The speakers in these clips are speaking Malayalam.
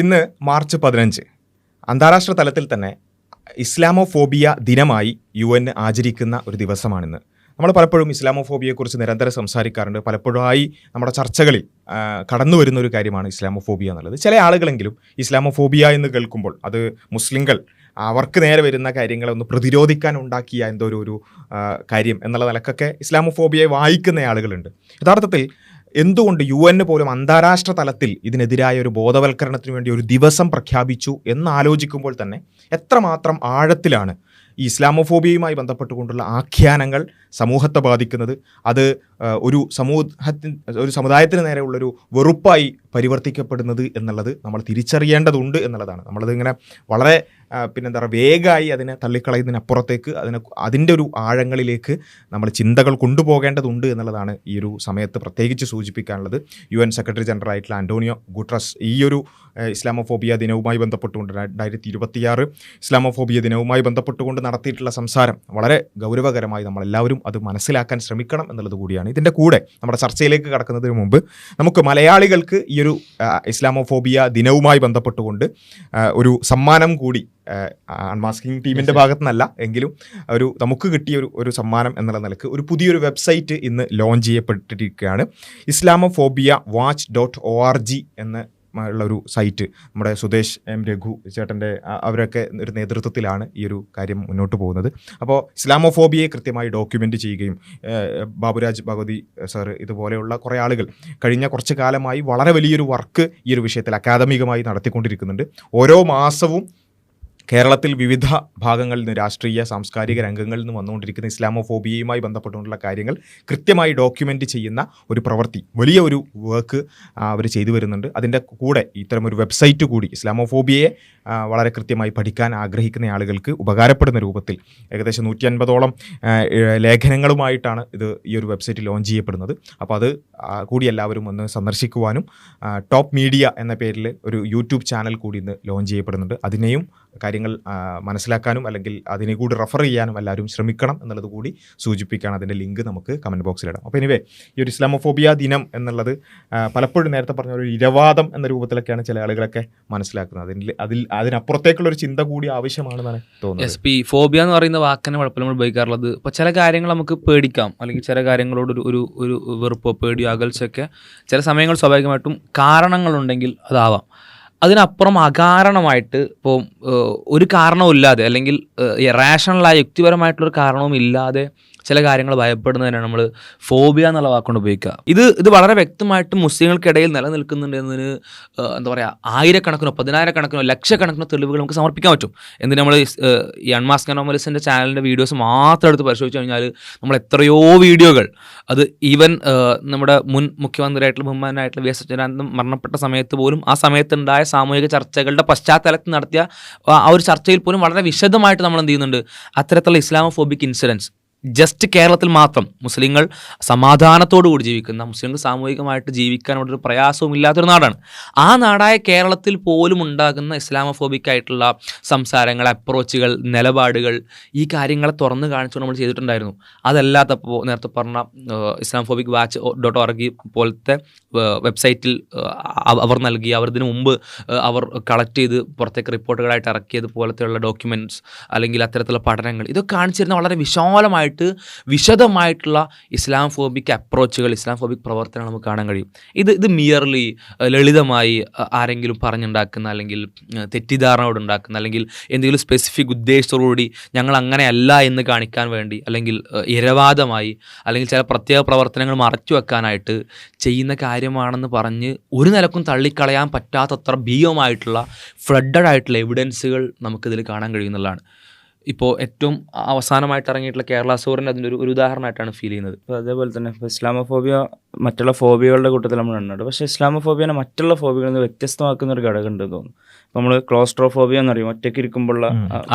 ഇന്ന് മാർച്ച് 15 അന്താരാഷ്ട്ര തലത്തിൽ തന്നെ ഇസ്ലാമോഫോബിയ ദിനമായി UN ആചരിക്കുന്ന ഒരു ദിവസമാണിന്ന്. നമ്മൾ പലപ്പോഴും ഇസ്ലാമോഫോബിയയെക്കുറിച്ച് നിരന്തരം സംസാരിക്കാറുണ്ട്. പലപ്പോഴായി നമ്മുടെ ചർച്ചകളിൽ കടന്നു വരുന്ന ഒരു കാര്യമാണ് ഇസ്ലാമോഫോബിയ എന്നുള്ളത്. ചില ആളുകളെങ്കിലും ഇസ്ലാമോഫോബിയ എന്ന് കേൾക്കുമ്പോൾ അത് മുസ്ലിങ്ങൾ അവർക്ക് നേരെ വരുന്ന കാര്യങ്ങളെ ഒന്ന് പ്രതിരോധിക്കാൻ ഉണ്ടാക്കിയ എന്തോ ഒരു കാര്യം എന്നുള്ള നിലക്കൊക്കെ ഇസ്ലാമോഫോബിയയെ വായിക്കുന്ന ആളുകളുണ്ട്. യഥാർത്ഥത്തിൽ എന്തുകൊണ്ട് UN പോലും അന്താരാഷ്ട്ര തലത്തിൽ ഇതിനെതിരായ ഒരു ബോധവൽക്കരണത്തിന് വേണ്ടി ഒരു ദിവസം പ്രഖ്യാപിച്ചു എന്നാലോചിക്കുമ്പോൾ തന്നെ എത്രമാത്രം ആഴത്തിലാണ് ഈ ഇസ്ലാമോഫോബിയയുമായി ബന്ധപ്പെട്ടുകൊണ്ടുള്ള ആഖ്യാനങ്ങൾ സമൂഹത്തെ ബാധിക്കുന്നത്. അത് ഒരു സമുദായത്തിന് നേരെയുള്ളൊരു വെറുപ്പായി പരിവർത്തിക്കപ്പെടുന്നത് എന്നുള്ളത് നമ്മൾ തിരിച്ചറിയേണ്ടതുണ്ട് എന്നുള്ളതാണ്. നമ്മളത് ഇങ്ങനെ വളരെ വേഗമായി അതിനെ തള്ളിക്കളയുന്നതിനപ്പുറത്തേക്ക് അതിൻ്റെ ഒരു ആഴങ്ങളിലേക്ക് നമ്മൾ ചിന്തകൾ കൊണ്ടുപോകേണ്ടതുണ്ട് എന്നുള്ളതാണ് ഈ ഒരു സമയത്ത് പ്രത്യേകിച്ച് സൂചിപ്പിക്കാനുള്ളത്. UN സെക്രട്ടറി ജനറൽ ആയിട്ടുള്ള ആൻ്റോണിയോ ഗുട്ടറസ് ഈ ഒരു ഇസ്ലാമോഫോബിയ ദിനവുമായി ബന്ധപ്പെട്ടുകൊണ്ട് 2026 ഇസ്ലാമോഫോബിയ ദിനവുമായി ബന്ധപ്പെട്ടുകൊണ്ട് നടത്തിയിട്ടുള്ള സംസാരം വളരെ ഗൗരവകരമായി നമ്മളെല്ലാവരും അത് മനസ്സിലാക്കാൻ ശ്രമിക്കണം എന്നുള്ളത് കൂടിയാണ്. ഇതിൻ്റെ കൂടെ നമ്മുടെ ചർച്ചയിലേക്ക് കടക്കുന്നതിന് മുമ്പ് നമുക്ക് മലയാളികൾക്ക് ഈ ഒരു ഇസ്ലാമോഫോബിയ ദിനവുമായി ബന്ധപ്പെട്ടുകൊണ്ട് ഒരു സമ്മാനം കൂടി അൺമാസ്കിംഗ് ടീമിൻ്റെ ഭാഗത്തുനിന്നല്ല എങ്കിലും നമുക്ക് കിട്ടിയ ഒരു സമ്മാനം എന്നുള്ള നിലക്ക് ഒരു പുതിയൊരു വെബ്സൈറ്റ് ഇന്ന് ലോഞ്ച് ചെയ്യപ്പെട്ടിരിക്കുകയാണ്. islamophobiawatch.org എന്ന ഉള്ളൊരു സൈറ്റ് നമ്മുടെ സുദേശ് രഘു ചേട്ടൻ്റെ അവരൊക്കെ ഒരു നേതൃത്വത്തിലാണ് ഈ ഒരു കാര്യം മുന്നോട്ട് പോകുന്നത്. അപ്പോൾ ഇസ്ലാമോഫോബിയയെ കൃത്യമായി ഡോക്യുമെൻ്റ് ചെയ്യുകയും ബാബുരാജ് ഭഗവതി സാറ് ഇതുപോലെയുള്ള കുറേ ആളുകൾ കഴിഞ്ഞ കുറച്ച് കാലമായി വളരെ വലിയൊരു വർക്ക് ഈ ഒരു വിഷയത്തിൽ അക്കാദമികമായി നടത്തിക്കൊണ്ടിരിക്കുന്നുണ്ട്. ഓരോ മാസവും കേരളത്തിൽ വിവിധ ഭാഗങ്ങളിൽ നിന്ന് രാഷ്ട്രീയ സാംസ്കാരിക രംഗങ്ങളിൽ നിന്ന് വന്നുകൊണ്ടിരിക്കുന്ന ഇസ്ലാമോഫോബിയയുമായി ബന്ധപ്പെട്ടുകൊണ്ടുള്ള കാര്യങ്ങൾ കൃത്യമായി ഡോക്യുമെൻ്റ് ചെയ്യുന്ന ഒരു പ്രവൃത്തി, വലിയ ഒരു വർക്ക് അവർ ചെയ്തു വരുന്നുണ്ട്. അതിൻ്റെ കൂടെ ഇത്തരമൊരു വെബ്സൈറ്റ് കൂടി ഇസ്ലാമോഫോബിയയെ വളരെ കൃത്യമായി പഠിക്കാൻ ആഗ്രഹിക്കുന്ന ആളുകൾക്ക് ഉപകാരപ്പെടുന്ന രൂപത്തിൽ ഏകദേശം 150ഓളം ലേഖനങ്ങളുമായിട്ടാണ് ഈ ഒരു വെബ്സൈറ്റ് ലോഞ്ച് ചെയ്യപ്പെടുന്നത്. അപ്പോൾ അത് കൂടി എല്ലാവരും ഒന്ന് സന്ദർശിക്കുവാനും ടോപ്പ് മീഡിയ എന്ന പേരിൽ ഒരു യൂട്യൂബ് ചാനൽ കൂടി ഇന്ന് ലോഞ്ച് ചെയ്യപ്പെടുന്നുണ്ട്. അതിനെയും കാര്യങ്ങൾ മനസ്സിലാക്കാനും അല്ലെങ്കിൽ അതിനെ കൂടി റെഫർ ചെയ്യാനും എല്ലാവരും ശ്രമിക്കണം എന്നുള്ളത് കൂടി സൂചിപ്പിക്കുകയാണ്. അതിൻ്റെ ലിങ്ക് നമുക്ക് കമൻറ്റ് ബോക്സിലിടാം. അപ്പോൾ എനിവേ ഈ ഒരു ഇസ്ലാമോഫോബിയ ദിനം എന്നുള്ളത് പലപ്പോഴും നേരത്തെ പറഞ്ഞ ഒരു ഇരവാദം എന്ന രൂപത്തിലൊക്കെയാണ് ചില ആളുകളൊക്കെ മനസ്സിലാക്കുന്നത്. അതിനപ്പുറത്തേക്കുള്ളൊരു ചിന്ത കൂടി ആവശ്യമാണെന്നാണ് തോന്നുന്നത്. ഫോബിയ എന്ന് പറയുന്ന വാക്കിനെ കുഴപ്പമില്ല നമ്മൾ ഉപയോഗിക്കാറുള്ളത്. ഇപ്പോൾ ചില കാര്യങ്ങൾ നമുക്ക് പേടിക്കാം, അല്ലെങ്കിൽ ചില കാര്യങ്ങളോട് ഒരു വെറുപ്പോ പേടിയോ അകൽച്ചയൊക്കെ ചില സമയങ്ങൾ സ്വാഭാവികമായിട്ടും കാരണങ്ങളുണ്ടെങ്കിൽ അതാവാം. അതിനപ്പുറം അകാരണമായിട്ട് ഇപ്പോൾ ഒരു കാരണവും അല്ലെങ്കിൽ റാഷണലായ യുക്തിപരമായിട്ടുള്ളൊരു കാരണവും ഇല്ലാതെ ചില കാര്യങ്ങൾ ഭയപ്പെടുന്നതിനാണ് നമ്മൾ ഫോബിയ എന്നുള്ള വാക്കുകൊണ്ട് ഉപയോഗിക്കുക. ഇത് വളരെ വ്യക്തമായിട്ട് മുസ്ലിങ്ങൾക്കിടയിൽ നിലനിൽക്കുന്നുണ്ട് എന്നതിന് എന്താ പറയുക, ആയിരക്കണക്കിനോ 10,000-കണക്കിനോ ലക്ഷക്കണക്കിനോ തെളിവുകൾ നമുക്ക് സമർപ്പിക്കാൻ പറ്റും. എന്തിന് നമ്മൾ ഈ അൺമാസ്ക് അനോമലീസിൻ്റെ ചാനലിൻ്റെ വീഡിയോസ് മാത്രം എടുത്ത് പരിശോധിച്ച് കഴിഞ്ഞാൽ നമ്മൾ എത്രയോ വീഡിയോകൾ, അത് ഈവൻ നമ്മുടെ മുൻ മുഖ്യമന്ത്രിയായിട്ടുള്ള ബഹുമാനായിട്ടുള്ള VS അച്യുതാനന്ദൻ മരണപ്പെട്ട സമയത്ത് പോലും ആ സമയത്തുണ്ടായ സാമൂഹിക ചർച്ചകളുടെ പശ്ചാത്തലത്തിൽ നടത്തിയ ആ ഒരു ചർച്ചയിൽ പോലും വളരെ വിശദമായിട്ട് നമ്മൾ എന്ത് ചെയ്യുന്നുണ്ട്, അത്തരത്തിലുള്ള ഇസ്ലാമോഫോബിക് ഇൻസിഡൻസ് ജസ്റ്റ് കേരളത്തിൽ മാത്രം മുസ്ലിങ്ങൾ സമാധാനത്തോടു കൂടി ജീവിക്കുന്ന, മുസ്ലിങ്ങൾ സാമൂഹികമായിട്ട് ജീവിക്കാനുള്ളൊരു പ്രയാസവും ഇല്ലാത്തൊരു നാടാണ്. ആ നാടായ കേരളത്തിൽ പോലും ഉണ്ടാകുന്ന ഇസ്ലാമോഫോബിക് ആയിട്ടുള്ള സംസാരങ്ങൾ, അപ്രോച്ചുകൾ, നിലപാടുകൾ, ഈ കാര്യങ്ങളെ തുറന്നു കാണിച്ചുകൊണ്ട് നമ്മൾ ചെയ്തിട്ടുണ്ടായിരുന്നു. അതല്ലാത്തപ്പോൾ നേരത്തെ പറഞ്ഞ islamophobiawatch.org പോലത്തെ വെബ്സൈറ്റിൽ അവർ നൽകി, ഇതിനു മുമ്പ് അവർ കളക്ട് ചെയ്ത് പുറത്തേക്ക് റിപ്പോർട്ടുകളായിട്ട് ഇറക്കിയത് പോലത്തെയുള്ള ഡോക്യുമെൻറ്റ്സ് അല്ലെങ്കിൽ അത്തരത്തിലുള്ള പഠനങ്ങൾ, ഇതൊക്കെ കാണിച്ചിരുന്ന വളരെ വിശദമായിട്ടുള്ള ഇസ്ലാമോഫോബിക് അപ്രോച്ചുകൾ, ഇസ്ലാമോഫോബിക് പ്രവർത്തനങ്ങൾ നമുക്ക് കാണാൻ കഴിയും. ഇത് മിയർലി ലളിതമായി ആരെങ്കിലും പറഞ്ഞുണ്ടാക്കുന്ന അല്ലെങ്കിൽ തെറ്റിദ്ധാരണയോടുണ്ടാക്കുന്ന അല്ലെങ്കിൽ എന്തെങ്കിലും സ്പെസിഫിക് ഉദ്ദേശത്തോടുകൂടി ഞങ്ങൾ അങ്ങനെയല്ല എന്ന് കാണിക്കാൻ വേണ്ടി അല്ലെങ്കിൽ ഇരവാദമായി അല്ലെങ്കിൽ ചില പ്രത്യേക പ്രവർത്തനങ്ങൾ മറച്ചു വെക്കാനായിട്ട് ചെയ്യുന്ന കാര്യമാണെന്ന് പറഞ്ഞ് ഒരു നിലക്കും തള്ളിക്കളയാൻ പറ്റാത്തത്ര ഭീമമായിട്ടുള്ള ഫ്ലഡഡ് ആയിട്ടുള്ള എവിഡൻസുകൾ നമുക്കിതിൽ കാണാൻ കഴിയുന്നതാണ്. ഇപ്പോൾ ഏറ്റവും അവസാനമായിട്ട് ഇറങ്ങിയിട്ടുള്ള കേരള സ്റ്റോറിൻ്റെ അതിൻ്റെ ഒരു ഉദാഹരണമായിട്ടാണ് ഫീൽ ചെയ്യുന്നത്. അപ്പോൾ അതേപോലെ തന്നെ ഇപ്പോൾ ഇസ്ലാമോഫോബിയ മറ്റുള്ള ഫോബിയകളുടെ കൂട്ടത്തിൽ നമ്മൾ കണ്ടിട്ടുണ്ട്. പക്ഷേ ഇസ്ലാമോഫോബിയനെ മറ്റുള്ള ഫോബിയകളിൽ നിന്ന് വ്യത്യസ്തമാക്കുന്ന ഒരു ഘടകം ഉണ്ടെന്ന് തോന്നുന്നു. ഇപ്പോൾ നമ്മൾ ക്ലോസ്ട്രോഫോബിയ എന്നറിയും, ഒറ്റയ്ക്ക് ഇരിക്കുമ്പോഴുള്ള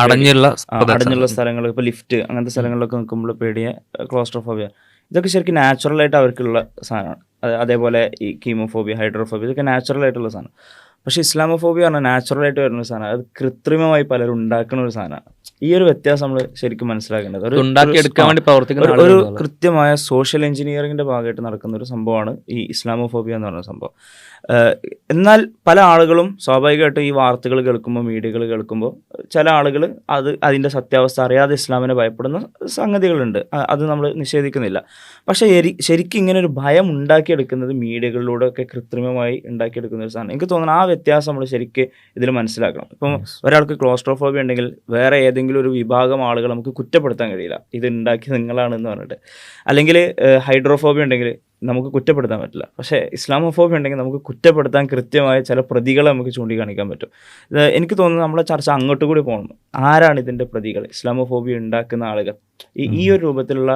അടഞ്ഞുള്ള സ്ഥലങ്ങൾ, ഇപ്പോൾ ലിഫ്റ്റ് അങ്ങനത്തെ സ്ഥലങ്ങളിലൊക്കെ നിൽക്കുമ്പോൾ പേടിയ ക്ലോസ്ട്രോഫോബിയ. ഇതൊക്കെ ശരിക്കും നാച്ചുറലായിട്ട് അവർക്കുള്ള സാധനമാണ്. അതേപോലെ ഈ കീമോഫോബിയ, ഹൈഡ്രോഫോബിയ, ഇതൊക്കെ നാച്ചുറലായിട്ടുള്ള സാധനം. പക്ഷേ ഇസ്ലാമോഫോബിയ പറഞ്ഞാൽ നാച്ചുറലായിട്ട് വരുന്ന ഒരു സാധനം, അത് കൃത്രിമമായി പലരും ഉണ്ടാക്കുന്ന ഒരു സാധനമാണ്. ഈ ഒരു വ്യത്യാസം നമ്മൾ ശരിക്കും മനസ്സിലാക്കേണ്ടത്. ഉണ്ടാക്കിയെടുക്കാൻ വേണ്ടി പ്രവർത്തിക്കുന്ന ഒരു കൃത്യമായ സോഷ്യൽ എഞ്ചിനീയറിങ്ങിൻ്റെ ഭാഗമായിട്ട് നടക്കുന്ന ഒരു സംഭവമാണ് ഈ ഇസ്ലാമോഫോബിയ എന്ന് പറയുന്ന സംഭവം. എന്നാൽ പല ആളുകളും സ്വാഭാവികമായിട്ടും ഈ വാർത്തകൾ കേൾക്കുമ്പോൾ, മീഡിയകൾ കേൾക്കുമ്പോൾ ചില ആളുകൾ അതിൻ്റെ സത്യാവസ്ഥ അറിയാതെ ഇസ്ലാമിനെ ഭയപ്പെടുന്ന സംഗതികളുണ്ട്. അത് നമ്മൾ നിഷേധിക്കുന്നില്ല. പക്ഷേ ശരിക്കും ഇങ്ങനെ ഒരു ഭയം ഉണ്ടാക്കിയെടുക്കുന്നത് മീഡിയകളിലൂടെ ഒക്കെ കൃത്രിമമായി ഉണ്ടാക്കിയെടുക്കുന്ന ഒരു സാധനം. എനിക്ക് തോന്നുന്നു ആ വ്യത്യാസം നമ്മൾ ശരിക്കും ഇതിൽ മനസ്സിലാക്കണം. ഇപ്പം ഒരാൾക്ക് ക്ലോസ്ട്രോഫോബിയ ഉണ്ടെങ്കിൽ വേറെ ഏതെങ്കിലും ഒരു വിഭാഗം ആളുകൾ നമുക്ക് കുറ്റപ്പെടുത്താൻ കഴിയില്ല, ഇത് ഉണ്ടാക്കി നിങ്ങളാണെന്ന് പറഞ്ഞിട്ട്. അല്ലെങ്കിൽ ഹൈഡ്രോഫോബിയ ഉണ്ടെങ്കിൽ നമുക്ക് കുറ്റപ്പെടുത്താൻ പറ്റില്ല. പക്ഷേ ഇസ്ലാമോഫോബിയ ഉണ്ടെങ്കിൽ നമുക്ക് കുറ്റപ്പെടുത്താൻ കൃത്യമായ ചില പ്രതികളെ നമുക്ക് ചൂണ്ടിക്കാണിക്കാൻ പറ്റും. എനിക്ക് തോന്നുന്നു നമ്മളെ ചർച്ച അങ്ങോട്ട് കൂടി പോകണം. ആരാണ് ഇതിൻ്റെ പ്രതികൾ? ഇസ്ലാമോഫോബിയ ഉണ്ടാക്കുന്ന ആളുകൾ. ഈ ഒരു രൂപത്തിലുള്ള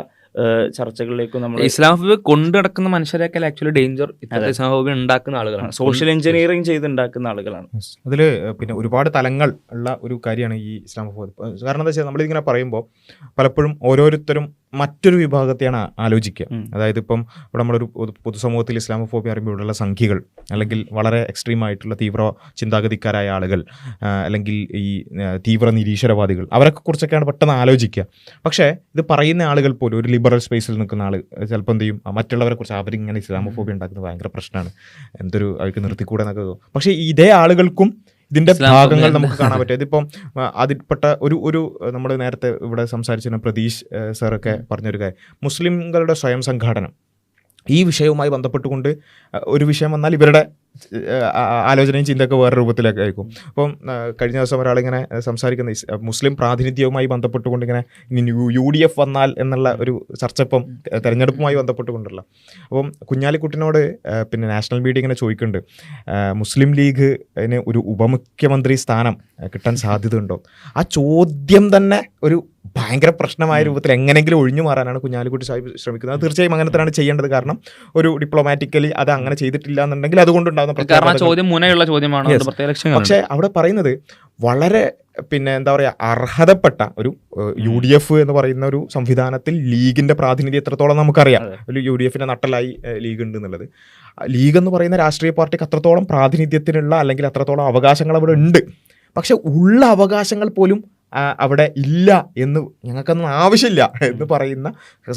ചർച്ചകളിലേക്കും നമ്മൾ ഇസ്ലാമോഫോബിയ കൊണ്ടു നടക്കുന്ന മനുഷ്യരെക്കാൾ ആക്ച്വലി ഡേഞ്ചർ ഇസ്ലാമോഫോബിയ ഉണ്ടാക്കുന്ന ആളുകളാണ്, സോഷ്യൽ എഞ്ചിനീയറിംഗ് ചെയ്ത് ഉണ്ടാക്കുന്ന ആളുകളാണ്. അതിൽ പിന്നെ ഒരുപാട് തലങ്ങൾ ഉള്ള ഒരു കാര്യമാണ് ഈ ഇസ്ലാമോഫോബിയ. കാരണം എന്താ വെച്ചാൽ നമ്മളിങ്ങനെ പറയുമ്പോൾ പലപ്പോഴും ഓരോരുത്തരും മറ്റൊരു വിഭാഗത്തെയാണ് ആലോചിക്കുക. അതായത് ഇപ്പം ഇവിടെ നമ്മളൊരു പൊതുസമൂഹത്തിൽ ഇസ്ലാമോഫോബിയ അറിയുമ്പോൾ ഇവിടെയുള്ള സംഖ്യകൾ, അല്ലെങ്കിൽ വളരെ എക്സ്ട്രീം ആയിട്ടുള്ള തീവ്ര ചിന്താഗതിക്കാരായ ആളുകൾ, അല്ലെങ്കിൽ ഈ തീവ്ര നിരീശ്വരവാദികൾ, അവരൊക്കെ കുറിച്ചൊക്കെയാണ് പെട്ടെന്ന് ആലോചിക്കുക. പക്ഷേ ഇത് പറയുന്ന ആളുകൾ പോലും, ഒരു ലിബറൽ സ്പേസിൽ നിൽക്കുന്ന ആൾ ചിലപ്പോൾ എന്ത് ചെയ്യും, മറ്റുള്ളവരെ കുറിച്ച് അവരിങ്ങനെ ഇസ്ലാമോഫോബിയ ഉണ്ടാക്കുന്നത് ഭയങ്കര പ്രശ്നമാണ്, എന്തൊരു അവർക്ക് നിർത്തിക്കൂടെ എന്നൊക്കെ തോന്നും. പക്ഷേ ഇതേ ആളുകൾക്കും ഇതിൻ്റെ ഭാഗങ്ങൾ നമുക്ക് കാണാൻ പറ്റും. ഇതിപ്പം അതിൽപ്പെട്ട ഒരു നമ്മൾ നേരത്തെ ഇവിടെ സംസാരിച്ചിരുന്ന പ്രതീഷ് സാറൊക്കെ പറഞ്ഞൊരു കാര്യം, മുസ്ലിംകളുടെ സ്വയം സംഘാടനം ഈ വിഷയവുമായി ബന്ധപ്പെട്ടുകൊണ്ട് ഒരു വിഷയം വന്നാൽ ഇവരുടെ ആലോചനയും ചിന്തയൊക്കെ വേറെ രൂപത്തിലേക്ക് ആയിരിക്കും. അപ്പം കഴിഞ്ഞ ദിവസം ഒരാളിങ്ങനെ സംസാരിക്കുന്ന മുസ്ലിം പ്രാതിനിധ്യവുമായി ബന്ധപ്പെട്ടുകൊണ്ട് ഇങ്ങനെ UDF വന്നാൽ എന്നുള്ള ഒരു ചർച്ച ഇപ്പം തെരഞ്ഞെടുപ്പുമായി ബന്ധപ്പെട്ടുകൊണ്ടുള്ള. അപ്പം കുഞ്ഞാലിക്കുട്ടിനോട് പിന്നെ നാഷണൽ മീഡിയ ഇങ്ങനെ ചോദിക്കുന്നുണ്ട്, മുസ്ലിം ലീഗിന് ഒരു ഉപമുഖ്യമന്ത്രി സ്ഥാനം കിട്ടാൻ സാധ്യതയുണ്ടോ? ആ ചോദ്യം തന്നെ ഒരു ഭയങ്കര പ്രശ്നമായ രൂപത്തിൽ എങ്ങനെയെങ്കിലും ഒഴിഞ്ഞു മാറാനാണ് കുഞ്ഞാലിക്കുട്ടി സാഹിബ് ശ്രമിക്കുന്നത്. അത് തീർച്ചയായും അങ്ങനെ തന്നെയാണ് ചെയ്യേണ്ടത്. കാരണം ഒരു ഡിപ്ലോമാറ്റിക്കലി അത് അങ്ങനെ ചെയ്തിട്ടില്ല എന്നുണ്ടെങ്കിൽ അതുകൊണ്ടുണ്ടാകുന്ന പക്ഷേ അവിടെ പറയുന്നത് വളരെ പിന്നെ എന്താ പറയുക, അർഹതപ്പെട്ട ഒരു UDF എന്ന് പറയുന്ന ഒരു സംവിധാനത്തിൽ ലീഗിന്റെ പ്രാതിനിധ്യം എത്രത്തോളം നമുക്കറിയാം. ഒരു UDFന്റെ നട്ടലായി ലീഗ് ഉണ്ട് എന്നുള്ളത്. ലീഗ് എന്ന് പറയുന്ന രാഷ്ട്രീയ പാർട്ടിക്ക് അത്രത്തോളം പ്രാതിനിധ്യത്തിനുള്ള അല്ലെങ്കിൽ അത്രത്തോളം അവകാശങ്ങൾ അവിടെ ഉണ്ട്. പക്ഷെ ഉള്ള അവകാശങ്ങൾ പോലും അവിടെ ഇല്ല എന്ന്, ഞങ്ങൾക്കൊന്നും ആവശ്യമില്ല എന്ന് പറയുന്ന,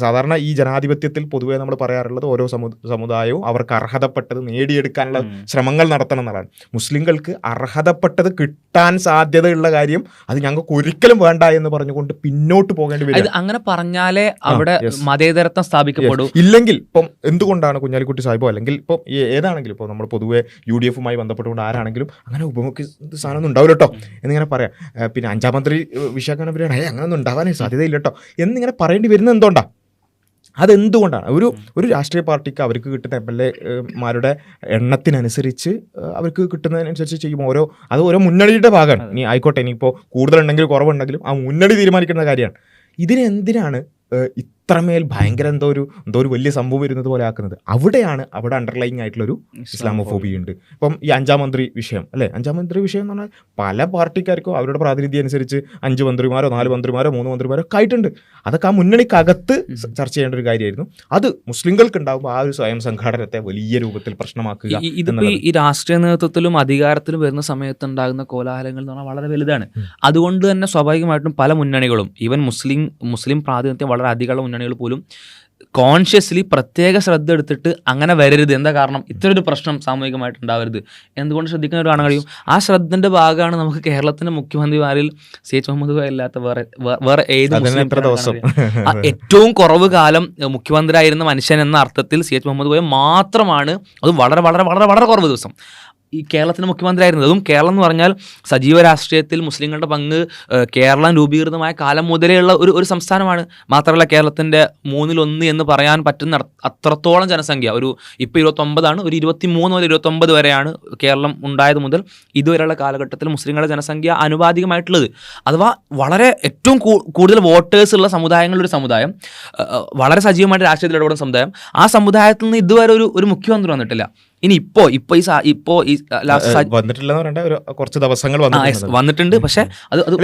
സാധാരണ ഈ ജനാധിപത്യത്തിൽ പൊതുവേ നമ്മൾ പറയാറുള്ളത് ഓരോ സമുദായവും അവർക്ക് അർഹതപ്പെട്ടത് നേടിയെടുക്കാനുള്ള ശ്രമങ്ങൾ നടത്തണം എന്നുള്ളതാണ്. മുസ്ലിങ്ങൾക്ക് അർഹതപ്പെട്ടത് കിട്ടാൻ സാധ്യതയുള്ള കാര്യം അത് ഞങ്ങൾക്ക് ഒരിക്കലും വേണ്ട എന്ന് പറഞ്ഞുകൊണ്ട് പിന്നോട്ട് പോകേണ്ടി വരും. അങ്ങനെ പറഞ്ഞാലേ അവിടെ മതേതരത്വം സ്ഥാപിക്കപ്പെടൂ. ഇല്ലെങ്കിൽ ഇപ്പം എന്തുകൊണ്ടാണ് കുഞ്ഞാലിക്കുട്ടി സാഹിബോ അല്ലെങ്കിൽ ഇപ്പം ഏതാണെങ്കിലും, ഇപ്പോൾ നമ്മൾ പൊതുവെ UDFുമായി ബന്ധപ്പെട്ടുകൊണ്ട് ആരാണെങ്കിലും അങ്ങനെ ഉപമുഖ്യ സ്ഥാനമൊന്നും ഉണ്ടാവില്ല കേട്ടോ എന്നിങ്ങനെ പറയാം. പിന്നെ 5ാം മന്ത്രി വിശാഖാൻ പറയണേ അങ്ങനൊന്നും ഉണ്ടാവാനേ സാധ്യതയില്ല കേട്ടോ എന്നിങ്ങനെ പറയേണ്ടി വരുന്നത് എന്തുകൊണ്ടാണ്? അതെന്തുകൊണ്ടാണ്? ഒരു രാഷ്ട്രീയ പാർട്ടിക്ക് അവർക്ക് കിട്ടുന്ന MLA മാരുടെ എണ്ണത്തിനനുസരിച്ച് അവർക്ക് കിട്ടുന്നതിനനുസരിച്ച് ചെയ്യും. ഓരോ മുന്നണിയുടെ ഭാഗമാണ്. ഇനി ആയിക്കോട്ടെ, ഇനിയിപ്പോൾ കൂടുതലുണ്ടെങ്കിലും കുറവുണ്ടെങ്കിലും ആ മുന്നണി തീരുമാനിക്കുന്ന കാര്യമാണ്. ഇതിനെന്തിനാണ് ഇത്രമേൽ ഭയങ്കര എന്തോ ഒരു വലിയ സംഭവം വരുന്നത് പോലെ ആക്കുന്നത്? അവിടെ അണ്ടർലൈങ് ആയിട്ടുള്ളൊരു ഇസ്ലാമോഫോബിയ ഉണ്ട്. ഇപ്പം ഈ 5ാം മന്ത്രി വിഷയം അല്ലേ, 5ാം മന്ത്രി വിഷയം എന്ന് പറഞ്ഞാൽ പല പാർട്ടിക്കാർക്കും അവരുടെ പ്രാതിനിധ്യം അനുസരിച്ച് 5 മന്ത്രിമാരോ 4 മന്ത്രിമാരോ 3 മന്ത്രിമാരോ ഒക്കെ ആയിട്ടുണ്ട്. അതൊക്കെ ആ മുന്നണിക്കകത്ത് ചർച്ച ചെയ്യേണ്ട ഒരു കാര്യമായിരുന്നു. അത് മുസ്ലിങ്ങൾക്ക് ഉണ്ടാകുമ്പോൾ ആ ഒരു സ്വയം സംഘാടനത്തെ വലിയ രൂപത്തിൽ പ്രശ്നമാക്കുക. ഇതിപ്പോൾ ഈ രാഷ്ട്രീയ നേതൃത്വത്തിലും അധികാരത്തിലും വരുന്ന സമയത്ത് ഉണ്ടാകുന്ന കോലാഹലങ്ങൾ എന്ന് പറഞ്ഞാൽ വളരെ വലുതാണ്. അതുകൊണ്ട് തന്നെ സ്വാഭാവികമായിട്ടും പല മുന്നണികളും, ഈവൻ മുസ്ലിം പ്രാതിനിധ്യം വളരെ അധികമുള്ള മുന്നണികൾ പോലും കോൺഷ്യസ്ലി പ്രത്യേക ശ്രദ്ധ എടുത്തിട്ട് അങ്ങനെ വരരുത്, എന്താ കാരണം ഇത്തരൊരു പ്രശ്നം സാമൂഹികമായിട്ട് ഉണ്ടാവരുത് എന്തുകൊണ്ട് ശ്രദ്ധിക്കുന്ന ഒരു കാണാൻ കഴിയും. ആ ശ്രദ്ധന്റെ ഭാഗമാണ് നമുക്ക് കേരളത്തിന്റെ മുഖ്യമന്ത്രിമാരിൽ CH മുഹമ്മദ് കോയ അല്ലാത്ത വേറെ ഏത് ഏറ്റവും കുറവ് കാലം മുഖ്യമന്ത്രിയായിരുന്ന മനുഷ്യൻ എന്ന അർത്ഥത്തിൽ CH മുഹമ്മദ് കോയ മാത്രമാണ്. അത് വളരെ വളരെ വളരെ വളരെ കുറവ് ദിവസം ഈ കേരളത്തിൻ്റെ മുഖ്യമന്ത്രി ആയിരുന്നത്. അതും കേരളം എന്ന് പറഞ്ഞാൽ സജീവ രാഷ്ട്രീയത്തിൽ മുസ്ലിങ്ങളുടെ പങ്ക് കേരളം രൂപീകൃതമായ കാലം മുതലേ ഉള്ള ഒരു സംസ്ഥാനമാണ്. മാത്രമല്ല കേരളത്തിൻ്റെ 1/3 എന്ന് പറയാൻ പറ്റുന്ന അത്രത്തോളം ജനസംഖ്യ, ഇപ്പോൾ 29 ഒരു 23 മുതൽ 29 വരെയാണ് കേരളം ഉണ്ടായത് മുതൽ ഇതുവരെയുള്ള കാലഘട്ടത്തിൽ മുസ്ലിങ്ങളുടെ ജനസംഖ്യ ആനുപാതികമായിട്ടുള്ളത്. അഥവാ വളരെ ഏറ്റവും കൂടുതൽ വോട്ടേഴ്സ് ഉള്ള സമുദായങ്ങളുടെ ഒരു സമുദായം, വളരെ സജീവമായിട്ട് രാഷ്ട്രീയത്തിൽ ഇടപെടുന്ന സമുദായം. ആ സമുദായത്തിൽ നിന്ന് ഇതുവരെ ഒരു മുഖ്യമന്ത്രി വന്നിട്ടില്ല. ഇനി ഇപ്പോ കുറച്ച് ദിവസങ്ങൾ വന്നിട്ടുണ്ട്. പക്ഷെ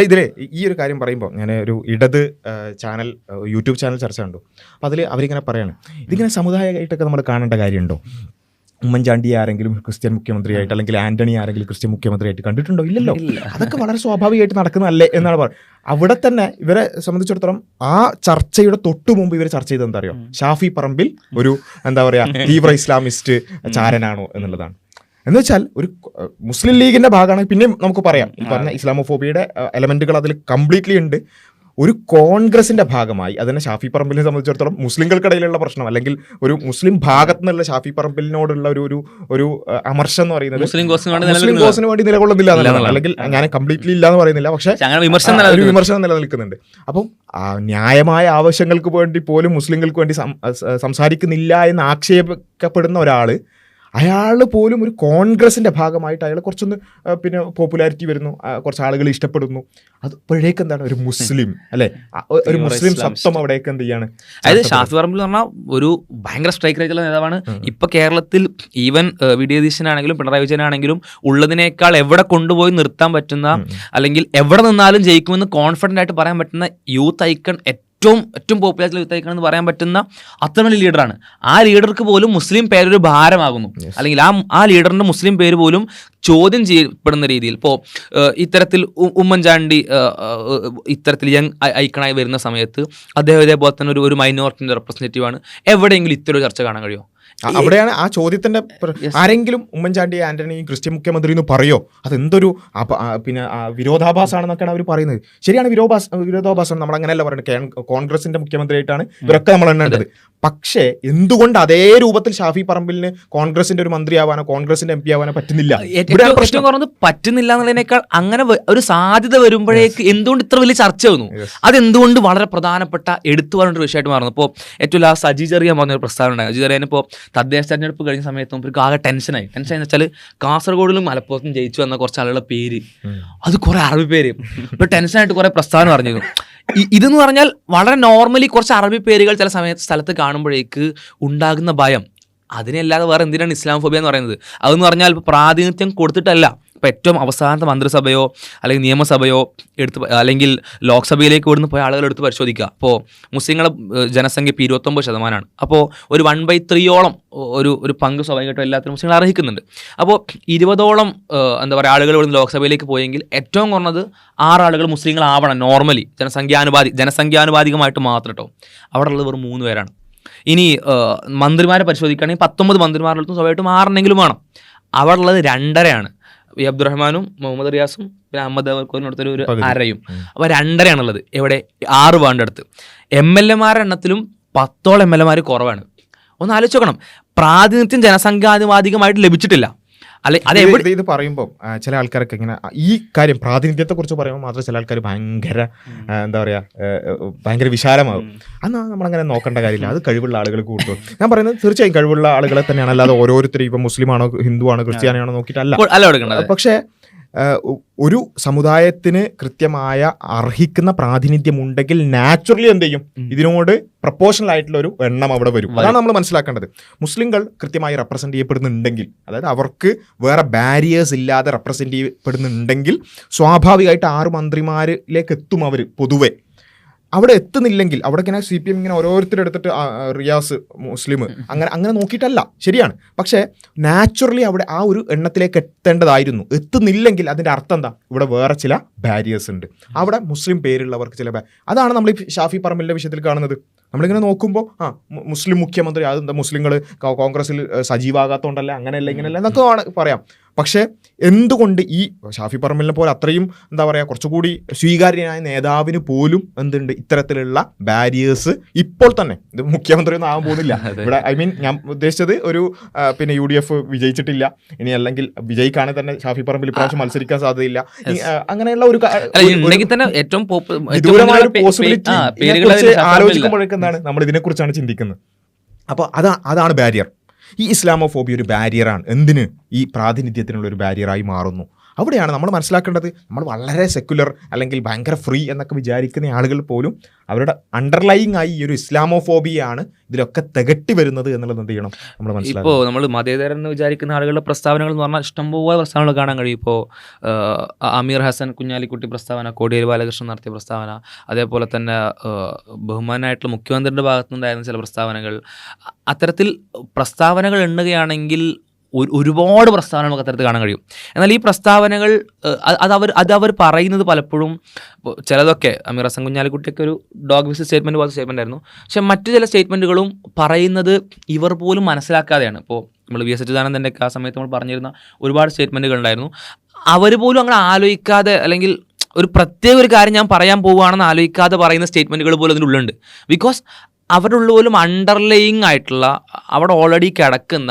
ഇതിലെ ഈ ഒരു കാര്യം പറയുമ്പോൾ ഞാൻ ഒരു ഇടത് ചാനൽ, യൂട്യൂബ് ചാനൽ ചർച്ച കണ്ടു. അപ്പോൾ അതിൽ അവരിങ്ങനെ പറയാണ്, ഇതിങ്ങനെ സമുദായമായിട്ടൊക്കെ നമ്മൾ കാണേണ്ട കാര്യമുണ്ടോ? ഉമ്മൻചാണ്ടിയെ ആരെങ്കിലും ക്രിസ്ത്യൻ മുഖ്യമന്ത്രിയായിട്ട് അല്ലെങ്കിൽ ആന്റണി ആരെങ്കിലും ക്രിസ്ത്യൻ മുഖ്യമന്ത്രിയായിട്ട് കണ്ടിട്ടുണ്ടോ? ഇല്ലല്ലോ. അതൊക്കെ വളരെ സ്വാഭാവികമായിട്ട് നടക്കുന്നതല്ലേ എന്നാണ് പറയുന്നത്. അവിടെ തന്നെ ഇവരെ സംബന്ധിച്ചിടത്തോളം ആ ചർച്ചയുടെ തൊട്ടു മുമ്പ് ഇവർ ചർച്ച ചെയ്തത് എന്താ അറിയോ? ഷാഫി പറമ്പിൽ ഒരു എന്താ പറയുക തീവ്ര ഇസ്ലാമിസ്റ്റ് ചാരനാണോ എന്നുള്ളതാണ്. എന്ന് വെച്ചാൽ ഒരു മുസ്ലിം ലീഗിന്റെ ഭാഗമാണ്. പിന്നെയും നമുക്ക് പറയാം ഈ പറഞ്ഞ ഇസ്ലാമോഫോബിയയുടെ എലമെന്റുകൾ അതിൽ കംപ്ലീറ്റ്ലി ഉണ്ട്. ഒരു കോൺഗ്രസിന്റെ ഭാഗമായി അതിനെ ഷാഫി പറമ്പിലിനെ സംബന്ധിച്ചിടത്തോളം മുസ്ലിങ്ങൾക്കിടയിലുള്ള പ്രശ്നം അല്ലെങ്കിൽ ഒരു മുസ്ലിം ഭാഗത്ത് നിന്നുള്ള ഷാഫി പറമ്പിലിനോടുള്ള ഒരു അമർഷം എന്ന് പറയുന്നത് മുസ്ലിം കോസിന് വേണ്ടി നിലകൊള്ളുന്നില്ല എന്നുള്ളതാണ്. അല്ലെങ്കിൽ ഞാൻ കംപ്ലീറ്റ്ലി ഇല്ല എന്ന് പറയുന്നില്ല, പക്ഷേ ഒരു വിമർശനം നിലനിൽക്കുന്നുണ്ട്. അപ്പം ന്യായമായ ആവശ്യങ്ങൾക്ക് വേണ്ടി പോലും മുസ്ലിങ്ങൾക്ക് വേണ്ടി സംസാരിക്കുന്നില്ല എന്ന് ആക്ഷേപിക്കപ്പെടുന്ന ഒരാള്, അയാൾ പോലും ഒരു കോൺഗ്രസിന്റെ ഭാഗമായിട്ട് അയാൾ കുറച്ചൊന്ന് പിന്നെ പോപ്പുലാരിറ്റി വരുന്നു, കുറച്ച് ആളുകൾ ഇഷ്ടപ്പെടുന്നു. അത് ഇപ്പോഴേക്ക് എന്താണ് ഒരു മുസ്ലിം അല്ലെ, ഒരു മുസ്ലിം സത്വം അവിടേക്ക് എന്ത് ചെയ്യാണ്. അതായത് ഷാഫി പറമ്പിൽ എന്ന് പറഞ്ഞാൽ ഒരു ഭയങ്കര സ്ട്രൈക്ക് റേറ്റുള്ള നേതാവാണ്. ഇപ്പൊ കേരളത്തിൽ ഈവൻ വി.ഡി. സതീശനാണെങ്കിലും പിണറായി വിജയനാണെങ്കിലും ഉള്ളതിനേക്കാൾ എവിടെ കൊണ്ടുപോയി നിർത്താൻ പറ്റുന്ന അല്ലെങ്കിൽ എവിടെ നിന്നാലും ജയിക്കുമെന്ന് കോൺഫിഡന്റ് ആയിട്ട് പറയാൻ പറ്റുന്ന യൂത്ത് ഐക്കൺ, ഏറ്റവും പോപ്പുലർ യൂത്ത് ഐക്കൺ എന്ന് പറയാൻ പറ്റുന്ന അത്ര വലിയ ലീഡറാണ്. ആ ലീഡർക്ക് പോലും മുസ്ലിം പേരൊരു ഭാരമാകുന്നു, അല്ലെങ്കിൽ ആ ലീഡറിന്റെ മുസ്ലിം പേര് പോലും ചോദ്യം ചെയ്യപ്പെടുന്ന രീതിയിൽ. ഇപ്പോൾ ഇത്തരത്തിൽ ഉമ്മൻചാണ്ടി ഇത്തരത്തിൽ യങ് ഐക്കണായി വരുന്ന സമയത്ത് അദ്ദേഹം ഇതേപോലെ തന്നെ ഒരു മൈനോറിറ്റിന്റെ റെപ്രസെന്റേറ്റീവ് ആണ്. എവിടെയെങ്കിലും ഇത്തരം ചർച്ച കാണാൻ കഴിയുമോ? അവിടെയാണ് ആ ചോദ്യത്തിന്റെ ആരെങ്കിലും ഉമ്മൻചാണ്ടി ആന്റണി ക്രിസ്ത്യൻ മുഖ്യമന്ത്രി എന്ന് പറയോ? അതെന്തൊരു പിന്നെ വിരോധാഭാസമാണെന്നൊക്കെയാണ് അവർ പറയുന്നത്. ശരിയാണ്, വിരോധാഭാസം. നമ്മൾ അങ്ങനെയല്ല പറയുന്നത്. കോൺഗ്രസിന്റെ മുഖ്യമന്ത്രിയായിട്ടാണ് ഇവരൊക്കെ നമ്മൾ എണ്ണേണ്ടത്. പക്ഷേ എന്തുകൊണ്ട് അതേ രൂപത്തിൽ ഷാഫി പറമ്പിലിന് കോൺഗ്രസിന്റെ ഒരു മന്ത്രിയാവാനോ കോൺഗ്രസിന്റെ എം പി ആവാനോ പറ്റുന്നില്ല? പ്രശ്നം പറഞ്ഞത് പറ്റുന്നില്ല എന്നുള്ളതിനേക്കാൾ അങ്ങനെ ഒരു സാധ്യത വരുമ്പോഴേക്ക് എന്തുകൊണ്ട് ഇത്ര വലിയ ചർച്ച വന്നു? അതെന്തുകൊണ്ട് വളരെ പ്രധാനപ്പെട്ട എടുത്തു പറഞ്ഞ ഒരു വിഷയമായിട്ട് മാറുന്നു. ഇപ്പോൾ ഏറ്റവും ലാസ്റ്റ് സജി ചെറിയാൻ പറഞ്ഞൊരു പ്രസ്താവന ഉണ്ടായി. സജി ചെറിയാൻ ഇപ്പോൾ തദ്ദേശ തെരഞ്ഞെടുപ്പ് കഴിഞ്ഞ സമയത്ത് നമുക്ക് ആകെ ടെൻഷനായി എന്ന് വെച്ചാൽ കാസർഗോഡിലും മലപ്പുറത്തും ജയിച്ചു വന്ന കുറച്ച് ആളുകളുടെ പേര്, അത് കുറെ അറബി പേര്, ഇപ്പൊ ടെൻഷനായിട്ട് കുറെ പ്രസ്താവന പറഞ്ഞിരുന്നു. ഇതെന്ന് പറഞ്ഞാൽ വളരെ നോർമലി കുറച്ച് അറബി പേരുകൾ ചില സ്ഥലത്ത് കാണുമ്പോഴേക്ക് ഉണ്ടാകുന്ന ഭയം, അതിനല്ലാതെ വേറെ എന്തിനാണ് ഇസ്ലാമോഫോബിയ എന്ന് പറയുന്നത്? അതെന്ന് പറഞ്ഞാൽ ഇപ്പോൾ പ്രാതിനിധ്യം കൊടുത്തിട്ടല്ല. ഇപ്പോൾ ഏറ്റവും അവസാനത്തെ മന്ത്രിസഭയോ അല്ലെങ്കിൽ നിയമസഭയോ അല്ലെങ്കിൽ ലോക്സഭയിലേക്ക് ഇവിടുന്ന് പോയ ആളുകൾ എടുത്ത് പരിശോധിക്കുക. അപ്പോൾ മുസ്ലിങ്ങളുടെ ജനസംഖ്യ ഇപ്പോൾ 29%. അപ്പോൾ ഒരു 1/3 ഒരു പങ്ക് സ്വാഭാവികമായിട്ടും എല്ലാത്തിനും മുസ്ലിങ്ങൾ അർഹിക്കുന്നുണ്ട്. അപ്പോൾ 20ഓളം എന്താ പറയുക ആളുകൾ ഇവിടുന്ന് ലോക്സഭയിലേക്ക് പോയെങ്കിൽ ഏറ്റവും കുറഞ്ഞത് 6 ആളുകൾ മുസ്ലിങ്ങളാവണം നോർമലി, ജനസംഖ്യാനുപാതികമായിട്ട് മാത്രം കേട്ടോ. അവിടെ ഉള്ളത് വെറും 3 പേരാണ്. ഇനി മന്ത്രിമാരെ പരിശോധിക്കുകയാണെങ്കിൽ 19 മന്ത്രിമാരുടെ സ്വാഭാവികമായിട്ടും 6 വേണം. അവിടെ ഉള്ളത് 2.5 ഈ അബ്ദുറഹ്മാനും മുഹമ്മദ് റിയാസും പിന്നെ അഹമ്മദ് അവർക്കൊരു 1.5. അപ്പോൾ 2.5 എവിടെ 6 വേണ്ടടുത്ത്. MLA-മാരുടെ എണ്ണത്തിലും 10ഓളം MLA-മാർ കുറവാണ്. ഒന്ന് ആലോചിച്ച് നോക്കണം. പ്രാതിനിധ്യം ജനസംഖ്യാനുപാതികമായിട്ട് ലഭിച്ചിട്ടില്ല. ഇത് പറയുമ്പോൾ ചില ആൾക്കാരൊക്കെ ഇങ്ങനെ ഈ കാര്യം പ്രാതിനിധ്യത്തെ കുറിച്ച് പറയുമ്പോൾ മാത്രം ചില ആൾക്കാർ ഭയങ്കര എന്താ പറയുക ഭയങ്കര വിശാലമാകും. അന്ന് നമ്മളങ്ങനെ നോക്കേണ്ട കാര്യമില്ല. അത് കഴിവുള്ള ആളുകൾ കൂട്ടും. ഞാൻ പറയുന്നത് തീർച്ചയായും കഴിവുള്ള ആളുകളെ തന്നെയാണ്, അല്ലാതെ ഓരോരുത്തരും ഇപ്പം മുസ്ലിമാണോ ഹിന്ദുവാണോ ക്രിസ്ത്യാനിയാണോ നോക്കിയിട്ടല്ല. പക്ഷേ ഒരു സമുദായത്തിന് കൃത്യമായ അർഹിക്കുന്ന പ്രാതിനിധ്യം ഉണ്ടെങ്കിൽ നാച്ചുറലി എന്ത് ചെയ്യും, ഇതിനോട് പ്രപ്പോർഷണൽ ആയിട്ടുള്ള ഒരു എണ്ണം അവിടെ വരും. അതാണ് നമ്മൾ മനസ്സിലാക്കേണ്ടത്. മുസ്ലിങ്ങൾ കൃത്യമായി റെപ്രസെന്റ് ചെയ്യപ്പെടുന്നുണ്ടെങ്കിൽ, അതായത് അവർക്ക് വേറെ ബാരിയേഴ്സ് ഇല്ലാതെ റെപ്രസെന്റ് ചെയ്യപ്പെടുന്നുണ്ടെങ്കിൽ സ്വാഭാവികമായിട്ട് 6 മന്ത്രിമാരിലേക്ക് എത്തും അവർ പൊതുവെ. അവിടെ എത്തുന്നില്ലെങ്കിൽ അവിടെ ഇങ്ങനെ CPM ഇങ്ങനെ ഓരോരുത്തരെടുത്തിട്ട് റിയാസ് മുസ്ലിം അങ്ങനെ നോക്കിയിട്ടല്ല, ശരിയാണ്. പക്ഷേ നാച്ചുറലി അവിടെ ആ ഒരു എണ്ണത്തിലേക്ക് എത്തേണ്ടതായിരുന്നു. എത്തുന്നില്ലെങ്കിൽ അതിൻ്റെ അർത്ഥം എന്താ, ഇവിടെ വേറെ ചില ബാരിയേഴ്സ് ഉണ്ട്. അവിടെ മുസ്ലിം പേരുള്ളവർക്ക് ചില അതാണ് നമ്മൾ ഈ ഷാഫി പറമ്പിലിൻ്റെ വിഷയത്തിൽ കാണുന്നത്. നമ്മളിങ്ങനെ നോക്കുമ്പോൾ മുസ്ലിം മുഖ്യമന്ത്രി, അതെന്താ മുസ്ലിങ്ങൾ കോൺഗ്രസിൽ സജീവാകാത്തതുകൊണ്ടല്ല, അങ്ങനെയല്ല ഇങ്ങനെയല്ല എന്നൊക്കെ പറയാം. പക്ഷേ എന്തുകൊണ്ട് ഈ ഷാഫി പറമ്പിലിനെ പോലെ അത്രയും എന്താ പറയുക കുറച്ചുകൂടി സ്വീകാര്യനായ നേതാവിന് പോലും എന്തുണ്ട് ഇത്തരത്തിലുള്ള ബാരിയേഴ്സ് ഇപ്പോൾ തന്നെ? ഇത് മുഖ്യമന്ത്രി ഒന്നും ആകാൻ പോകുന്നില്ല ഇവിടെ. ഞാൻ ഉദ്ദേശിച്ചത് ഒരു പിന്നെ UDF വിജയിച്ചിട്ടില്ല, ഇനി അല്ലെങ്കിൽ വിജയിക്കാണെങ്കിൽ തന്നെ ഷാഫി പറമ്പിൽ ഇപ്രാവശ്യം മത്സരിക്കാൻ സാധ്യതയില്ല. അങ്ങനെയുള്ള ഒരു വിദൂരമായ ഒരു പോസിബിലിറ്റി ആലോചിക്കുമ്പോഴേക്കും എന്താണ് നമ്മൾ ഇതിനെക്കുറിച്ചാണ് ചിന്തിക്കുന്നത്. അപ്പോൾ അതാണ് ബാരിയർ. ഈ ഇസ്ലാമോഫോബിയ ഒരു ബാരിയറാണ്. എന്തിന്? ഈ പ്രാതിനിധ്യത്തിനുള്ളൊരു ബാരിയറായി മാറുന്നു. അവിടെയാണ് നമ്മൾ മനസ്സിലാക്കേണ്ടത്. നമ്മൾ വളരെ സെക്യുലർ അല്ലെങ്കിൽ ഭയങ്കര ഫ്രീ എന്നൊക്കെ വിചാരിക്കുന്ന ആളുകൾ പോലും അവരുടെ അണ്ടർലൈങ് ആയി ഈ ഒരു ഇസ്ലാമോഫോബിയാണ് ഇതിലൊക്കെ തികട്ടി വരുന്നത് എന്നുള്ളത് എന്ത് ചെയ്യണം നമ്മൾ മനസ്സിലാക്കണം. ഇപ്പോൾ നമ്മൾ മതേതരൻ എന്ന് വിചാരിക്കുന്ന ആളുകളുടെ പ്രസ്താവനകൾ എന്ന് പറഞ്ഞാൽ ഇഷ്ടംപോലെ പ്രസ്താവനകൾ കാണാൻ കഴിയും. ഇപ്പോൾ അമീർ ഹസൻ കുഞ്ഞാലിക്കുട്ടി പ്രസ്താവന, കോടിയേരി ബാലകൃഷ്ണൻ നടത്തിയ പ്രസ്താവന, അതേപോലെ തന്നെ ബഹുമാനായിട്ടുള്ള മുഖ്യമന്ത്രിയുടെ ഭാഗത്തുനിന്നുണ്ടായിരുന്ന ചില പ്രസ്താവനകൾ. അത്തരത്തിൽ പ്രസ്താവനകൾ എണ്ണുകയാണെങ്കിൽ ഒരുപാട് പ്രസ്താവനകൾ നമുക്ക് അത്തരത്തിൽ കാണാൻ കഴിയും. എന്നാൽ ഈ പ്രസ്താവനകൾ അതവർ പറയുന്നത് പലപ്പോഴും ചിലതൊക്കെ അമീർ ഹസൻ കുഞ്ഞാലിക്കുട്ടിയൊക്കെ ഒരു ഡോഗ് വിസ് സ്റ്റേറ്റ്മെൻറ്റ് പോലത്തെ സ്റ്റേറ്റ്മെൻ്റ് ആയിരുന്നു. പക്ഷെ മറ്റു ചില സ്റ്റേറ്റ്മെൻറ്റുകളും പറയുന്നത് ഇവർ പോലും മനസ്സിലാക്കാതെയാണ്. ഇപ്പോൾ നമ്മൾ വി എസ് അച്യുതാനന്ദൻ്റെ ആ സമയത്ത് നമ്മൾ പറഞ്ഞിരുന്ന ഒരുപാട് സ്റ്റേറ്റ്മെൻറ്റുകൾ ഉണ്ടായിരുന്നു. അവർ പോലും അങ്ങനെ ആലോചിക്കാതെ, അല്ലെങ്കിൽ ഒരു പ്രത്യേക ഒരു കാര്യം ഞാൻ പറയാൻ പോവുകയാണെന്ന് ആലോചിക്കാതെ പറയുന്ന സ്റ്റേറ്റ്മെൻറ്റുകൾ പോലും അതിനുള്ളുണ്ട്. ബിക്കോസ് അവരുടെ ഉള്ളിൽ പോലും അണ്ടർലയിങ് ആയിട്ടുള്ള, അവിടെ ഓൾറെഡി കിടക്കുന്ന,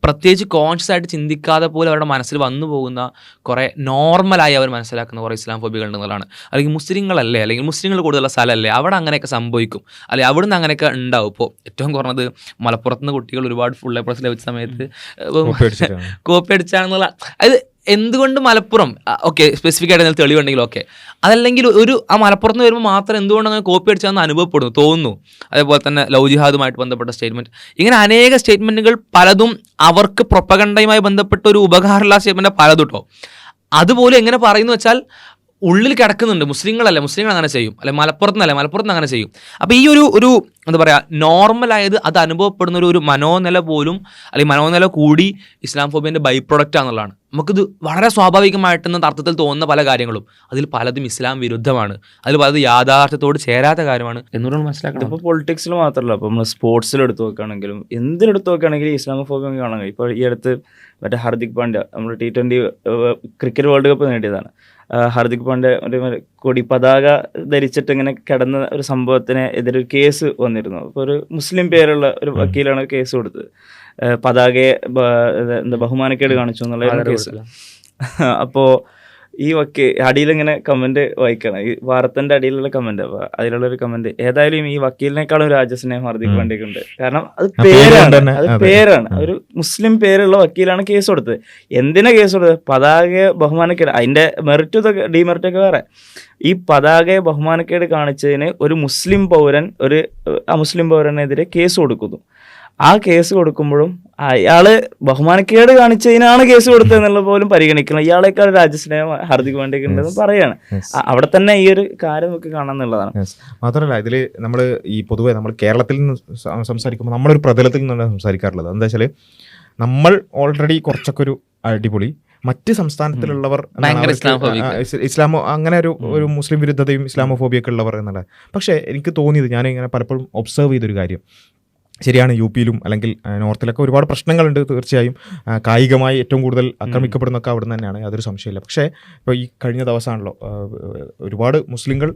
പ്രത്യേകിച്ച് കോൺഷ്യസ് ആയിട്ട് ചിന്തിക്കാതെ പോലും അവരുടെ മനസ്സിൽ വന്നു പോകുന്ന കുറേ നോർമലായി അവർ മനസ്സിലാക്കുന്ന കുറേ ഇസ്ലാം ഫോബികൾ ഉണ്ടെന്നുള്ളതാണ്. അല്ലെങ്കിൽ മുസ്ലിങ്ങളല്ലേ, അല്ലെങ്കിൽ മുസ്ലിങ്ങൾ കൂടുതലുള്ള സ്ഥലമല്ലേ, അവിടെ അങ്ങനെയൊക്കെ സംഭവിക്കും, അല്ലെങ്കിൽ അവിടുന്ന് അങ്ങനെയൊക്കെ ഉണ്ടാവും. ഇപ്പോൾ ഏറ്റവും കുറഞ്ഞത് മലപ്പുറത്ത് നിന്ന് കുട്ടികൾ ഒരുപാട് ഫുൾ എ പ്ലസ് ലഭിച്ച സമയത്ത് കോപ്പി അടിച്ചാണെന്നുള്ള, അത് എന്തുകൊണ്ട് മലപ്പുറം, ഓക്കെ സ്പെസിഫിക് ആയിട്ട് എന്തെങ്കിലും തെളിവുണ്ടെങ്കിൽ ഓക്കെ, അതല്ലെങ്കിൽ ആ മലപ്പുറത്ത് നിന്ന് വരുമ്പോൾ മാത്രം എന്തുകൊണ്ട് അങ്ങനെ കോപ്പി അടിച്ചാന്ന് അനുഭവപ്പെടുന്നു തോന്നുന്നു. അതേപോലെ തന്നെ ലവ് ജിഹാദുമായിട്ട് ബന്ധപ്പെട്ട സ്റ്റേറ്റ്മെൻറ്റ്, ഇങ്ങനെ അനേക സ്റ്റേറ്റ്മെൻറ്റുകൾ പലതും അവർക്ക് പ്രൊപ്പഗണ്ടയുമായി ബന്ധപ്പെട്ട ഒരു ഉപകാരമുള്ള സ്റ്റേറ്റ്മെൻറ്റ് പലതും കേട്ടോ. അതുപോലെ എങ്ങനെ പറയുന്നു വെച്ചാൽ ഉള്ളിൽ കിടക്കുന്നുണ്ട്, മുസ്ലിങ്ങൾ അങ്ങനെ ചെയ്യും, അല്ലെ മലപ്പുറത്ത് അങ്ങനെ ചെയ്യും. അപ്പോൾ ഈ ഒരു എന്താ പറയുക, നോർമലായത് അത് അനുഭവപ്പെടുന്ന ഒരു മനോനില പോലും, അല്ലെങ്കിൽ മനോനില കൂടി ഇസ്ലാം ഫോബിയൻ്റെ ബൈ പ്രൊഡക്റ്റ് ആണെന്നുള്ളതാണ്. നമുക്കിത് വളരെ സ്വാഭാവികമായിട്ടെന്ന അർത്ഥത്തിൽ തോന്നുന്ന പല കാര്യങ്ങളും അതിൽ പലതും ഇസ്ലാം വിരുദ്ധമാണ്, അതിൽ പലത് യാഥാർത്ഥ്യത്തോട് ചേരാത്ത കാര്യമാണ് എന്നുകൂടെ മനസ്സിലാക്കണം. ഇപ്പോൾ പൊളിറ്റിക്സിൽ മാത്രമല്ല, ഇപ്പോൾ നമ്മൾ സ്പോർട്സിൽ എടുത്ത് നോക്കുകയാണെങ്കിലും എന്തിനെടുത്ത് നോക്കുകയാണെങ്കിലും ഇസ്ലാമോഫോബിയ കാണാൻ കഴിയും. ഇപ്പോൾ ഈ അടുത്ത് മറ്റേ ഹാർദിക് പാണ്ഡ്യ നമ്മൾ T20 ക്രിക്കറ്റ് വേൾഡ് കപ്പ് നേടിയതാണ്. ഹാർദിക് പാണ്ഡ്യ ഒരു കൊടി പതാക ധരിച്ചിട്ട് ഇങ്ങനെ കിടന്ന ഒരു സംഭവത്തിന് എതിരെ ഒരു കേസ് വന്നിരുന്നു. അപ്പോൾ ഒരു മുസ്ലിം പേരുള്ള ഒരു വക്കീലാണ് കേസ് കൊടുത്തത്. പതാകയെ ബഹുമാനക്കേട് കാണിച്ചു എന്നുള്ള കേസ്. അപ്പോൾ ഈ അടിയിലിങ്ങനെ കമൻറ്റ് വായിക്കണം, ഈ വാർത്തൻ്റെ അടിയിലുള്ള കമൻറ്റ്. അപ്പോൾ അതിലുള്ളൊരു കമൻറ്റ്, ഏതായാലും ഈ വക്കീലിനേക്കാളും രാജസ്നേഹം ഹാർദിക് പാണ്ഡ്യക്ക് ഉണ്ട്. കാരണം അത് പേരാണ്, ഒരു മുസ്ലിം പേരുള്ള വക്കീലാണ് കേസ് കൊടുത്തത്. എന്തിനാ കേസ് കൊടുത്തത്? പതാകയെ ബഹുമാനക്കേട്, അതിൻ്റെ മെറിറ്റും ഡിമെറിറ്റൊക്കെ വേറെ. ഈ പതാകയെ ബഹുമാനക്കേട് കാണിച്ചതിന് ഒരു മുസ്ലിം പൗരൻ ഒരു അമുസ്ലിം പൗരനെതിരെ കേസ് കൊടുക്കുന്നു. ആ കേസ് കൊടുക്കുമ്പോഴും അയാള് ബഹുമാനക്കേട് കാണിച്ചതിനാണ് കേസ് കൊടുത്തതെന്നുള്ള പോലും പരിഗണിക്കണം. ഇയാളെക്കാൾ രാജ്യസ്നേഹം ഹാർദിക് പാണ്ഡ്യക്ക് ഉണ്ടെന്ന് പറയാണ്. അവിടെ തന്നെ ഈ ഒരു കാര്യം നമുക്ക് കാണാന്നുള്ളതാണ്. മാത്രമല്ല ഇതിൽ നമ്മൾ ഈ പൊതുവെ നമ്മൾ കേരളത്തിൽ നിന്ന് സംസാരിക്കുമ്പോൾ നമ്മളൊരു പ്രതലത്തിൽ നിന്നാണ് സംസാരിക്കാറുള്ളത്. എന്താ വെച്ചാൽ നമ്മൾ ഓൾറെഡി കുറച്ചൊക്കെ ഒരു അടിപൊളി, മറ്റ് സംസ്ഥാനത്തിലുള്ളവർ ഇസ്ലാമോ അങ്ങനെ ഒരു മുസ്ലിം വിരുദ്ധതയും ഇസ്ലാമോഫോബിയൊക്കെ ഉള്ളവർ എന്നുള്ളത്. പക്ഷേ എനിക്ക് തോന്നിയത്, ഞാൻ ഇങ്ങനെ പലപ്പോഴും ഒബ്സർവ് ചെയ്തൊരു കാര്യം, ശരിയാണ്, യു പിയിലും അല്ലെങ്കിൽ നോർത്തിലൊക്കെ ഒരുപാട് പ്രശ്നങ്ങളുണ്ട് തീർച്ചയായും. കായികമായി ഏറ്റവും കൂടുതൽ ആക്രമിക്കപ്പെടുന്നൊക്കെ അവിടെ നിന്ന് തന്നെയാണ്, യാതൊരു സംശയമില്ല. പക്ഷേ ഇപ്പോൾ ഈ കഴിഞ്ഞ ദിവസമാണല്ലോ ഒരുപാട് മുസ്ലിങ്ങൾ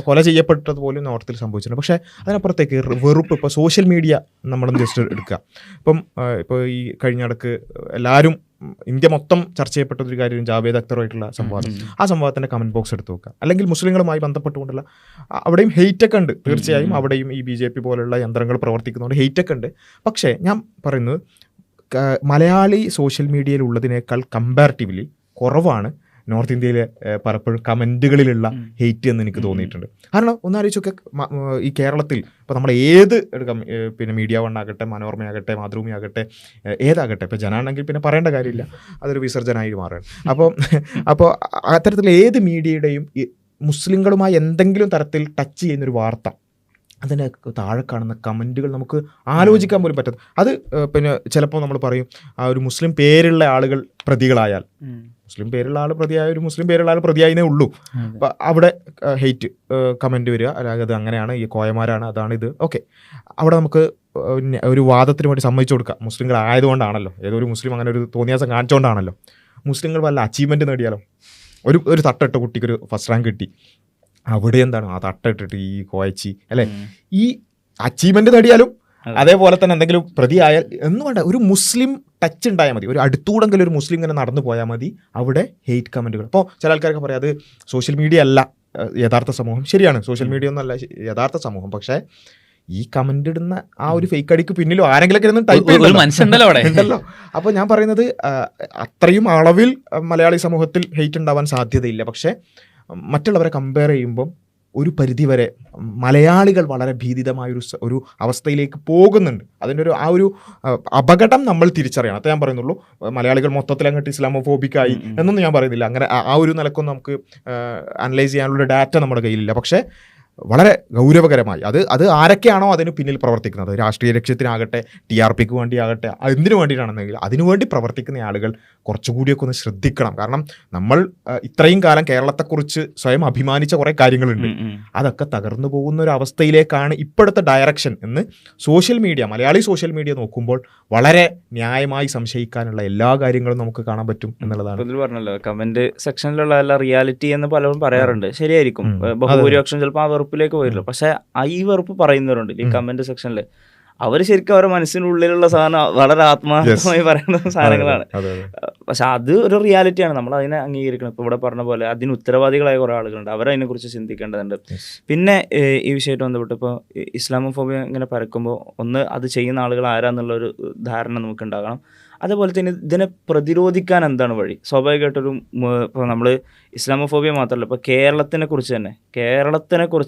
കൊല ചെയ്യപ്പെട്ടത് പോലും നോർത്തിൽ സംഭവിച്ചിട്ടുണ്ട്. പക്ഷേ അതിനപ്പുറത്തേക്ക് വെറുപ്പ്, ഇപ്പോൾ സോഷ്യൽ മീഡിയ നമ്മളൊന്ന് ജസ്റ്റ് എടുക്കുക. ഇപ്പോൾ ഈ കഴിഞ്ഞ ഇടക്ക് എല്ലാവരും ഇന്ത്യ മൊത്തം ചർച്ച ചെയ്യപ്പെട്ട ഒരു കാര്യം ജാവേദ് അക്തറുമായിട്ടുള്ള സംവാദം. ആ സംവാദത്തിൻ്റെ കമൻറ്റ് ബോക്സ് എടുത്ത് നോക്കുക. അല്ലെങ്കിൽ മുസ്ലിങ്ങളുമായി ബന്ധപ്പെട്ടുകൊണ്ടുള്ള അവിടെയും ഹെയ്റ്റൊക്കെ ഉണ്ട് തീർച്ചയായും. അവിടെയും ഈ BJP പോലുള്ള യന്ത്രങ്ങൾ പ്രവർത്തിക്കുന്നതുകൊണ്ട് ഹെയ്റ്റൊക്കെ ഉണ്ട്. പക്ഷേ ഞാൻ പറയുന്നത് മലയാളി സോഷ്യൽ മീഡിയയിൽ ഉള്ളതിനേക്കാൾ കമ്പാരിറ്റീവ്ലി കുറവാണ് നോർത്ത് ഇന്ത്യയിലെ പലപ്പോഴും കമൻറ്റുകളിലുള്ള ഹെയ്റ്റ് എന്ന് എനിക്ക് തോന്നിയിട്ടുണ്ട്. കാരണം ഒന്നാലോചിച്ചൊക്കെ ഈ കേരളത്തിൽ ഇപ്പോൾ നമ്മൾ ഏത് എടുക്കാം, പിന്നെ മീഡിയ വൺ ആകട്ടെ, മനോരമയാകട്ടെ, മാതൃഭൂമി ആകട്ടെ, ഏതാകട്ടെ, ഇപ്പോൾ ജനാണെങ്കിൽ പിന്നെ പറയേണ്ട കാര്യമില്ല, അതൊരു വിസർജനമായി മാറുകയാണ്. അപ്പോൾ അത്തരത്തിലുള്ള ഏത് മീഡിയയുടെയും മുസ്ലിങ്ങളുമായി എന്തെങ്കിലും തരത്തിൽ ടച്ച് ചെയ്യുന്നൊരു വാർത്ത, അതിന് താഴെ കാണുന്ന കമൻറ്റുകൾ നമുക്ക് ആലോചിക്കാൻ പോലും പറ്റാത്ത, അത് പിന്നെ ചിലപ്പോൾ നമ്മൾ പറയും ആ ഒരു മുസ്ലിം പേരുള്ള ആളുകൾ പ്രതികളായാൽ, മുസ്ലിം പേരുള്ള ആൾ പ്രതിയായ ഒരു മുസ്ലിം പേരുള്ള ആൾ പ്രതിയായതേ ഉള്ളൂ. അപ്പം അവിടെ ഹെയ്റ്റ് കമൻറ്റ് വരിക, അല്ലെങ്കിൽ അത് അങ്ങനെയാണ്, ഈ കോയമാരാണ്, അതാണ് ഇത്, ഓക്കെ. അവിടെ നമുക്ക് ഒരു വാദത്തിന് വേണ്ടി സമ്മതിച്ചു കൊടുക്കാം, മുസ്ലിങ്ങൾ ആയതുകൊണ്ടാണല്ലോ, ഏതോ ഒരു മുസ്ലിം അങ്ങനെ ഒരു തോന്നിയാസം കാണിച്ചുകൊണ്ടാണല്ലോ. മുസ്ലിങ്ങൾ വല്ല അച്ചീവ്മെൻറ്റ് നേടിയാലോ, ഒരു തട്ടിട്ട കുട്ടിക്കൊരു ഫസ്റ്റ് റാങ്ക് കിട്ടി, അവിടെ എന്താണ് ആ തട്ടിട്ടിട്ട് ഈ കോയച്ചി അല്ലേ, ഈ അച്ചീവ്മെൻറ്റ് നേടിയാലും അതേപോലെ തന്നെ എന്തെങ്കിലും പ്രതിയായാൽ എന്നും വേണ്ട, ഒരു മുസ്ലിം ടച്ച് ഉണ്ടായാൽ മതി, ഒരു അടുത്തൂടെങ്കിലും ഒരു മുസ്ലിം ഇങ്ങനെ നടന്നു പോയാൽ മതി, അവിടെ ഹെയ്റ്റ് കമൻറ്റുകൾ. അപ്പോൾ ചില ആൾക്കാരൊക്കെ പറയാം അത് സോഷ്യൽ മീഡിയ അല്ല യഥാർത്ഥ സമൂഹം. ശരിയാണ്, സോഷ്യൽ മീഡിയ ഒന്നും അല്ല യഥാർത്ഥ സമൂഹം. പക്ഷേ ഈ കമന്റ് ഇടുന്ന ആ ഒരു ഫേക്ക് അടിക്ക് പിന്നിലും ആരെങ്കിലൊക്കെ ഇരുന്ന് ടൈപ്പ് ഉണ്ടല്ലോ. അപ്പോൾ ഞാൻ പറയുന്നത് അത്രയും അളവിൽ മലയാളി സമൂഹത്തിൽ ഹെയ്റ്റ് ഉണ്ടാവാൻ സാധ്യതയില്ല. പക്ഷേ മറ്റുള്ളവരെ കമ്പയർ ചെയ്യുമ്പം ഒരു പരിധിവരെ മലയാളികൾ വളരെ ഭീതിതമായൊരു അവസ്ഥയിലേക്ക് പോകുന്നുണ്ട്. അതിൻ്റെ ഒരു അപകടം നമ്മൾ തിരിച്ചറിയണം. അത് ഞാൻ പറയുന്നുള്ളൂ. മലയാളികൾ മൊത്തത്തിൽ അങ്ങോട്ട് ഇസ്ലാമോഫോബിക്കായി എന്നൊന്നും ഞാൻ പറയുന്നില്ല. അങ്ങനെ ആ ഒരു നിലക്കൊന്നും നമുക്ക് അനലൈസ് ചെയ്യാനുള്ള ഡാറ്റ നമ്മുടെ കയ്യിലില്ല. പക്ഷേ വളരെ ഗൗരവകരമായി അത് ആരൊക്കെയാണോ അതിന് പിന്നിൽ പ്രവർത്തിക്കുന്നത്, രാഷ്ട്രീയ ലക്ഷ്യത്തിനാകട്ടെ, TRPക്ക് വേണ്ടിയാകട്ടെ, എന്തിനു വേണ്ടിയിട്ടാണെന്നെങ്കിൽ അതിനുവേണ്ടി പ്രവർത്തിക്കുന്ന ആളുകൾ കുറച്ചുകൂടിയൊക്കെ ഒന്ന് ശ്രദ്ധിക്കണം. കാരണം നമ്മൾ ഇത്രയും കാലം കേരളത്തെക്കുറിച്ച് സ്വയം അഭിമാനിച്ച കുറേ കാര്യങ്ങളുണ്ട്, അതൊക്കെ തകർന്നു പോകുന്ന ഒരു അവസ്ഥയിലേക്കാണ് ഇപ്പോഴത്തെ ഡയറക്ഷൻ എന്ന് മലയാളി സോഷ്യൽ മീഡിയ നോക്കുമ്പോൾ വളരെ ന്യായമായി സംശയിക്കാനുള്ള എല്ലാ കാര്യങ്ങളും നമുക്ക് കാണാൻ പറ്റും എന്നുള്ളതാണ്. ഇതിൽ പറഞ്ഞല്ലോ കമന്റ് സെക്ഷനിലുള്ള എല്ലാ റിയാലിറ്റി എന്ന് പലരും പറയാറുണ്ട്, ശരിയായിരിക്കും. ബഹുഭൂരിപക്ഷം ചിലപ്പോൾ ആ വെറുപ്പിലേക്ക് പോയില്ല. പക്ഷെ ഈ വെറുപ്പ് പറയുന്നവരുണ്ട് ഈ കമന്റ് സെക്ഷനിൽ, അവർ ശരിക്കും അവരുടെ മനസ്സിനുള്ളിലുള്ള സാധനം വളരെ ആത്മാർത്ഥമായി പറയുന്ന സാധനങ്ങളാണ്. പക്ഷെ അത് ഒരു റിയാലിറ്റിയാണ്, നമ്മൾ അതിനെ അംഗീകരിക്കണം. ഇപ്പോൾ ഇവിടെ പറഞ്ഞ പോലെ അതിന് ഉത്തരവാദികളായ കുറേ ആളുകളുണ്ട്, അവരതിനെക്കുറിച്ച് ചിന്തിക്കേണ്ടതുണ്ട്. പിന്നെ ഈ വിഷയമായിട്ട് ബന്ധപ്പെട്ട് ഇപ്പോൾ ഇസ്ലാമോഫോബിയ ഇങ്ങനെ പരക്കുമ്പോൾ ഒന്ന് അത് ചെയ്യുന്ന ആളുകൾ ആരാന്നുള്ളൊരു ധാരണ നമുക്ക് ഉണ്ടാകണം. അതേപോലെ തന്നെ ഇതിനെ പ്രതിരോധിക്കാൻ എന്താണ് വഴി? സ്വാഭാവികമായിട്ടൊരു ഇപ്പോൾ നമ്മൾ ഇസ്ലാമോഫോബിയ മാത്രമല്ല, ഇപ്പോൾ കേരളത്തിനെ കുറിച്ച്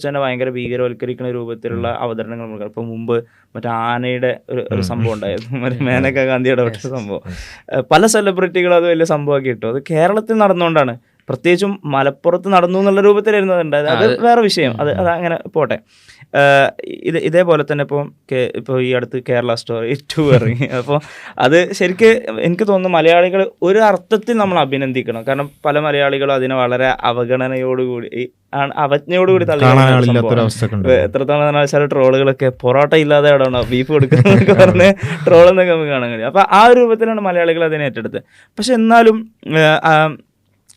തന്നെ ഭയങ്കര ഭീകരവൽക്കരിക്കുന്ന രൂപത്തിലുള്ള അവതരണങ്ങൾ നമുക്ക്. ഇപ്പോൾ മുമ്പ് മറ്റേ ആനയുടെ ഒരു സംഭവം ഉണ്ടായിരുന്നു, മറ്റേ മേനകാ ഗാന്ധിയുടെ ഒരു സംഭവം. പല സെലിബ്രിറ്റികളും അത് വലിയ സംഭവമാക്കി ഇട്ടു. അത് കേരളത്തിൽ നടന്നുകൊണ്ടാണ്, പ്രത്യേകിച്ചും മലപ്പുറത്ത് നടന്നു എന്നുള്ള രൂപത്തിലായിരുന്നു ഉണ്ടായത്. അത് വേറെ വിഷയം, അത് അങ്ങനെ പോട്ടെ. ഇതേപോലെ തന്നെ ഇപ്പോൾ ഈ അടുത്ത് കേരള സ്റ്റോറി 2 ഇറങ്ങി. അപ്പോൾ അത് ശരിക്ക് എനിക്ക് തോന്നുന്നു മലയാളികൾ ഒരു അർത്ഥത്തിൽ നമ്മൾ അഭിനന്ദിക്കണം. കാരണം പല മലയാളികളും അതിനെ വളരെ അവജ്ഞയോടുകൂടി തള്ളിയാണ്. എത്രത്തോളം വെച്ചാൽ ട്രോളുകളൊക്കെ പൊറോട്ട ഇല്ലാതെ അവിടെ ബീഫ് കൊടുക്കുന്നതൊക്കെ പറഞ്ഞ് ട്രോളെന്നൊക്കെ നമുക്ക് കാണാൻ കഴിയും. അപ്പോൾ ആ ഒരു രൂപത്തിലാണ് മലയാളികൾ അതിനെ ഏറ്റെടുത്തത്. പക്ഷെ എന്നാലും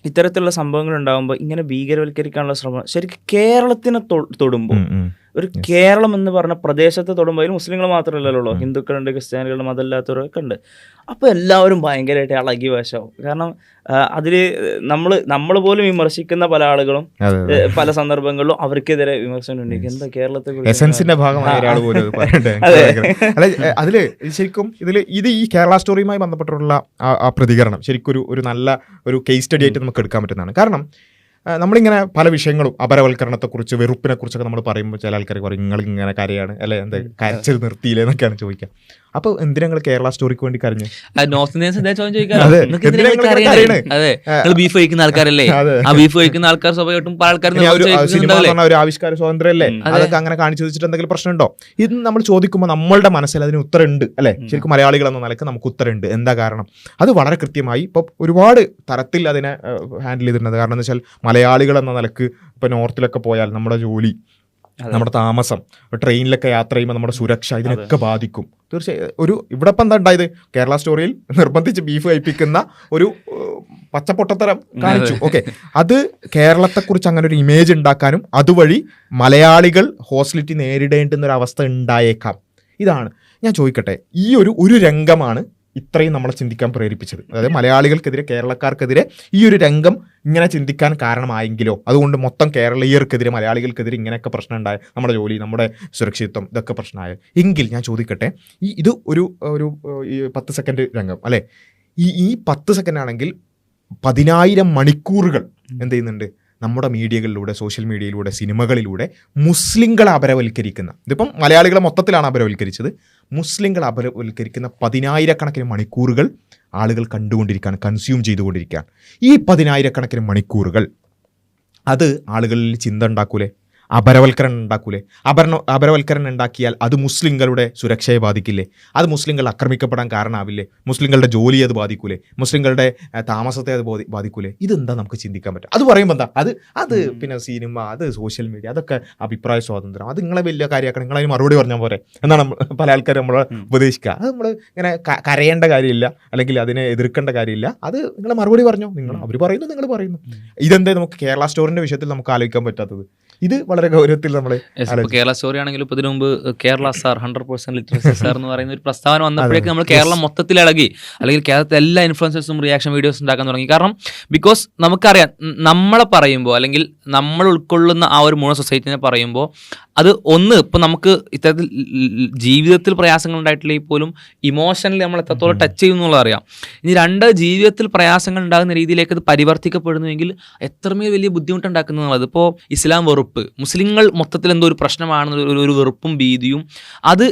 ഇത്തരത്തിലുള്ള സംഭവങ്ങൾ ഉണ്ടാകുമ്പോൾ ഇങ്ങനെ ഭീകരവൽക്കരിക്കാനുള്ള ശ്രമം ശരിക്കും കേരളത്തിനെ തൊടുമ്പോൾ, ഒരു കേരളം എന്ന് പറഞ്ഞ പ്രദേശത്തെ തൊടുമ്പോൾ അതിൽ മുസ്ലിങ്ങൾ മാത്രമല്ലല്ലോ, ഹിന്ദുക്കളുണ്ട്, ക്രിസ്ത്യാനികളുടെ മതമില്ലാത്തവരൊക്കെ ഉണ്ട്. അപ്പോൾ എല്ലാവരും ഭയങ്കരമായിട്ട് ഇളകി വശമാവും. കാരണം അതിൽ നമ്മൾ പോലും വിമർശിക്കുന്ന പല ആളുകളും പല സന്ദർഭങ്ങളിലും അവർക്കെതിരെ വിമർശനം ഉണ്ടെങ്കിൽ എന്താ കേരളത്തെ എസൻസിന്റെ ഭാഗമായ ഒരാൾ പോലും അതില് ശരിക്കും ഇത് ഈ കേരള സ്റ്റോറിയുമായി ബന്ധപ്പെട്ടുള്ള ആ പ്രതികരണം ശരിക്കും ഒരു നല്ല ഒരു കേസ് സ്റ്റഡി ആയിട്ട് നമുക്ക് എടുക്കാൻ പറ്റുന്നതാണ്. കാരണം നമ്മളിങ്ങനെ പല വിഷയങ്ങളും അപരവൽക്കരണത്തെക്കുറിച്ച്, വെറുപ്പിനെക്കുറിച്ചൊക്കെ നമ്മൾ പറയുമ്പോൾ ചില ആൾക്കാർ പറയും നിങ്ങൾ ഇങ്ങനെ കരയാണ് അല്ലെ, എന്താ കരച്ചത് നിർത്തിയില്ലേ എന്നൊക്കെയാണ് ചോദിക്കുക. അപ്പോൾ എന്തിനാ നിങ്ങൾ കേരള സ്റ്റോറിക്ക് വേണ്ടി കരഞ്ഞു? നോർത്ത് ബീഫ് കഴിക്കുന്ന ആൾക്കാരല്ലേ, ആ ബീഫ് കഴിക്കുന്ന ആൾക്കാർ സ്വാഭാവികമായിട്ടും പല ആൾക്കാരും സിനിമ പറഞ്ഞ ഒരു ആവിഷ്കാര സ്വാതന്ത്ര്യമല്ലേ, അതൊക്കെ അങ്ങനെ കാണിച്ചു വെച്ചിട്ട് എന്തെങ്കിലും പ്രശ്നമുണ്ടോ? ഇത് നമ്മൾ ചോദിക്കുമ്പോൾ നമ്മളുടെ മനസ്സിൽ അതിന് ഉത്തരമുണ്ട് അല്ലെ. ശരിക്കും മലയാളികൾ എന്ന നിലക്ക് നമുക്ക് ഉത്തരമുണ്ട്. എന്താ കാരണം? അത് വളരെ കൃത്യമായി ഇപ്പോൾ ഒരുപാട് തരത്തിൽ അതിനെ ഹാൻഡിൽ ചെയ്തിട്ടുണ്ട്. കാരണം എന്ന് വെച്ചാൽ മലയാളികൾ എന്ന നിലക്ക് ഇപ്പോൾ നോർത്തിലൊക്കെ പോയാൽ നമ്മുടെ ജോലി, നമ്മുടെ താമസം, ട്രെയിനിലൊക്കെ യാത്ര ചെയ്യുമ്പോൾ നമ്മുടെ സുരക്ഷ, ഇതിനൊക്കെ ബാധിക്കും തീർച്ചയായും. ഇവിടെ ഇപ്പം എന്താ ഉണ്ടായത്? കേരള സ്റ്റോറിയിൽ നിർബന്ധിച്ച് ബീഫ് കഴിപ്പിക്കുന്ന ഒരു പച്ചപ്പൊട്ടത്തരം കാണിച്ചു. ഓക്കെ, അത് കേരളത്തെക്കുറിച്ച് അങ്ങനെ ഒരു ഇമേജ് ഉണ്ടാക്കാനും അതുവഴി മലയാളികൾ ഹോസ്റ്റിലിറ്റി നേരിടേണ്ടുന്ന ഒരു അവസ്ഥ ഉണ്ടായേക്കാം. ഇതാണ് ഞാൻ ചോദിക്കട്ടെ, ഈ ഒരു രംഗമാണ് ഇത്രയും നമ്മളെ ചിന്തിക്കാൻ പ്രേരിപ്പിച്ചത്. അതായത് മലയാളികൾക്കെതിരെ, കേരളക്കാർക്കെതിരെ ഈ ഒരു രംഗം ഇങ്ങനെ ചിന്തിക്കാൻ കാരണമായെങ്കിലോ, അതുകൊണ്ട് മൊത്തം കേരളീയർക്കെതിരെ, മലയാളികൾക്കെതിരെ ഇങ്ങനെയൊക്കെ പ്രശ്നം ഉണ്ടായ, നമ്മുടെ ജോലി, നമ്മുടെ സുരക്ഷിതത്വം, ഇതൊക്കെ പ്രശ്നമായ എങ്കിൽ ഞാൻ ചോദിക്കട്ടെ, ഇത് ഒരു 10 സെക്കൻഡ് രംഗം അല്ലേ? ഈ 10 സെക്കൻഡ് ആണെങ്കിൽ 10,000 മണിക്കൂറുകൾ എന്ത് ചെയ്യുന്നുണ്ട് നമ്മുടെ മീഡിയകളിലൂടെ, സോഷ്യൽ മീഡിയയിലൂടെ, സിനിമകളിലൂടെ മുസ്ലിങ്ങളെ അപരവൽക്കരിക്കുന്ന, ഇതിപ്പം മലയാളികളെ മൊത്തത്തിലാണ് അപരവൽക്കരിച്ചത്, മുസ്ലിങ്ങളെ അപരവൽക്കരിക്കുന്ന 10,000 മണിക്കൂറുകൾ ആളുകൾ കണ്ടുകൊണ്ടിരിക്കുകയാണ്, കൺസ്യൂം ചെയ്തുകൊണ്ടിരിക്കുകയാണ്. ഈ 10,000 മണിക്കൂറുകൾ അത് ആളുകളിൽ ചിന്ത ഉണ്ടാക്കൂലേ? അപരവൽക്കരണം ഉണ്ടാക്കൂലേ? അപരവൽക്കരണം ഉണ്ടാക്കിയാൽ അത് മുസ്ലിങ്ങളുടെ സുരക്ഷയെ ബാധിക്കില്ലേ? അത് മുസ്ലിങ്ങൾ ആക്രമിക്കപ്പെടാൻ കാരണമാവില്ലേ? മുസ്ലിങ്ങളുടെ ജോലിയെ അത് ബാധിക്കൂലേ? മുസ്ലിങ്ങളുടെ താമസത്തെ അത് ബാധിക്കൂലേ? ഇതെന്താ നമുക്ക് ചിന്തിക്കാൻ പറ്റും? അത് പറയുമ്പോൾ എന്താ അത് പിന്നെ സിനിമ, അത് സോഷ്യൽ മീഡിയ, അതൊക്കെ അഭിപ്രായ സ്വാതന്ത്ര്യം, അത് നിങ്ങളെ വലിയ കാര്യമാക്കണം, നിങ്ങളതിന് മറുപടി പറഞ്ഞാൽ പോരെ എന്നാണ് പല ആൾക്കാരും നമ്മളെ ഉപദേശിക്കുക. അത് നമ്മൾ ഇങ്ങനെ കരയേണ്ട കാര്യമില്ല, അല്ലെങ്കിൽ അതിനെ എതിർക്കേണ്ട കാര്യമില്ല. അത് നിങ്ങൾ മറുപടി പറഞ്ഞോ, അവർ പറയുന്നു, നിങ്ങൾ പറയുന്നു. ഇതെന്താ നമുക്ക് കേരള സ്റ്റോറിന്റെ വിഷയത്തിൽ നമുക്ക് ആലോചിക്കാൻ പറ്റാത്തത്? ഇത് വളരെ ഗൗരവത്തിൽ നമ്മൾ കേരള സ്റ്റോറി ആണെങ്കിലും ഇപ്പൊ ഇതിനു മുമ്പ് കേരള സാർ 100% ലിറ്ററസി സാർ എന്ന് പറയുന്ന ഒരു പ്രസ്താവന വന്നപ്പോഴേക്ക് നമ്മൾ കേരളം മൊത്തത്തിൽ ഇളകി, അല്ലെങ്കിൽ കേരളത്തിലെ എല്ലാ ഇൻഫ്ലുവൻസേഴ്സും റിയാക്ഷൻ വീഡിയോസ് ഉണ്ടാക്കാൻ തുടങ്ങി. കാരണം ബിക്കോസ് നമുക്കറിയാം, നമ്മളെ പറയുമ്പോൾ അല്ലെങ്കിൽ നമ്മൾ ഉൾക്കൊള്ളുന്ന ആ ഒരു മുഴുവൻ സൊസൈറ്റിനെ പറയുമ്പോൾ അത് ഒന്ന് ഇപ്പം നമുക്ക് ഇത്തരത്തിൽ ജീവിതത്തിൽ പ്രയാസങ്ങൾ ഉണ്ടായിട്ടില്ലെങ്കിൽ പോലും ഇമോഷണലി നമ്മൾ എത്രത്തോളം ടച്ച് ചെയ്യും എന്നുള്ളത് അറിയാം. ഇനി 2 ജീവിതത്തിൽ പ്രയാസങ്ങൾ ഉണ്ടാകുന്ന രീതിയിലേക്ക് അത് പരിവർത്തിക്കപ്പെടുന്നുവെങ്കിൽ എത്രമേൽ വലിയ ബുദ്ധിമുട്ടുണ്ടാക്കുന്നത്. ഇപ്പോൾ ഇസ്ലാം വെറുപ്പ്, മുസ്ലിങ്ങൾ മൊത്തത്തിൽ എന്തോ ഒരു പ്രശ്നമാണെന്ന ഒരു വെറുപ്പും ഭീതിയും അത്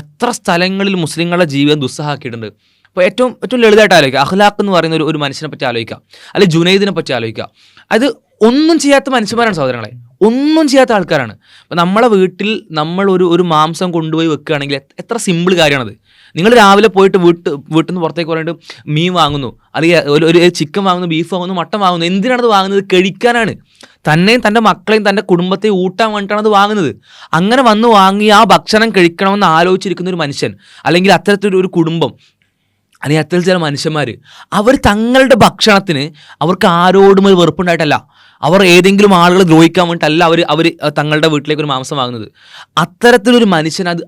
എത്ര സ്ഥലങ്ങളിൽ മുസ്ലിങ്ങളുടെ ജീവിതം ദുസ്സഹാക്കിയിട്ടുണ്ട്. ഇപ്പോൾ ഏറ്റവും ലളിതമായിട്ട് ആലോചിക്കുക, അഖ്ലാഖ് എന്ന് പറയുന്ന ഒരു മനുഷ്യനെ പറ്റി ആലോചിക്കുക, അല്ലെങ്കിൽ ജുനൈദിനെ പറ്റി ആലോചിക്കുക. അത് ഒന്നും ചെയ്യാത്ത മനുഷ്യന്മാരാണ് സഹോദരങ്ങളെ, ഒന്നും ചെയ്യാത്ത ആൾക്കാരാണ്. അപ്പം നമ്മളെ വീട്ടിൽ നമ്മൾ ഒരു മാംസം കൊണ്ടുപോയി വെക്കുകയാണെങ്കിൽ എത്ര സിമ്പിൾ കാര്യമാണത്. നിങ്ങൾ രാവിലെ പോയിട്ട് വീട്ടിൽ നിന്ന് പുറത്തേക്ക് പറഞ്ഞിട്ട് മീൻ വാങ്ങുന്നു, അല്ലെങ്കിൽ ഒരു ചിക്കൻ വാങ്ങുന്നു, ബീഫ് വാങ്ങുന്നു, മട്ടൻ വാങ്ങുന്നു. എന്തിനാണത് വാങ്ങുന്നത്? കഴിക്കാനാണ്. തന്നെയും തൻ്റെ മക്കളെയും തൻ്റെ കുടുംബത്തെയും ഊട്ടാൻ വേണ്ടിയിട്ടാണ് അത് വാങ്ങുന്നത്. അങ്ങനെ വന്ന് വാങ്ങി ആ ഭക്ഷണം കഴിക്കണമെന്ന് ആലോചിച്ചിരിക്കുന്ന ഒരു മനുഷ്യൻ, അല്ലെങ്കിൽ അത്തരത്തിലൊരു കുടുംബം, അല്ലെങ്കിൽ അത്തരത്തിൽ ചില മനുഷ്യന്മാർ, അവർ തങ്ങളുടെ ഭക്ഷണത്തിന് അവർക്ക് ആരോടും ഒരു വെറുപ്പുണ്ടായിട്ടല്ല, അവർ ഏതെങ്കിലും ആളുകളെ ദ്രോഹിക്കാൻ വേണ്ടിയിട്ടല്ല അവർ തങ്ങളുടെ വീട്ടിലേക്ക് ഒരു മാംസം വാങ്ങുന്നത്. അത്തരത്തിലൊരു മനുഷ്യൻ, അത്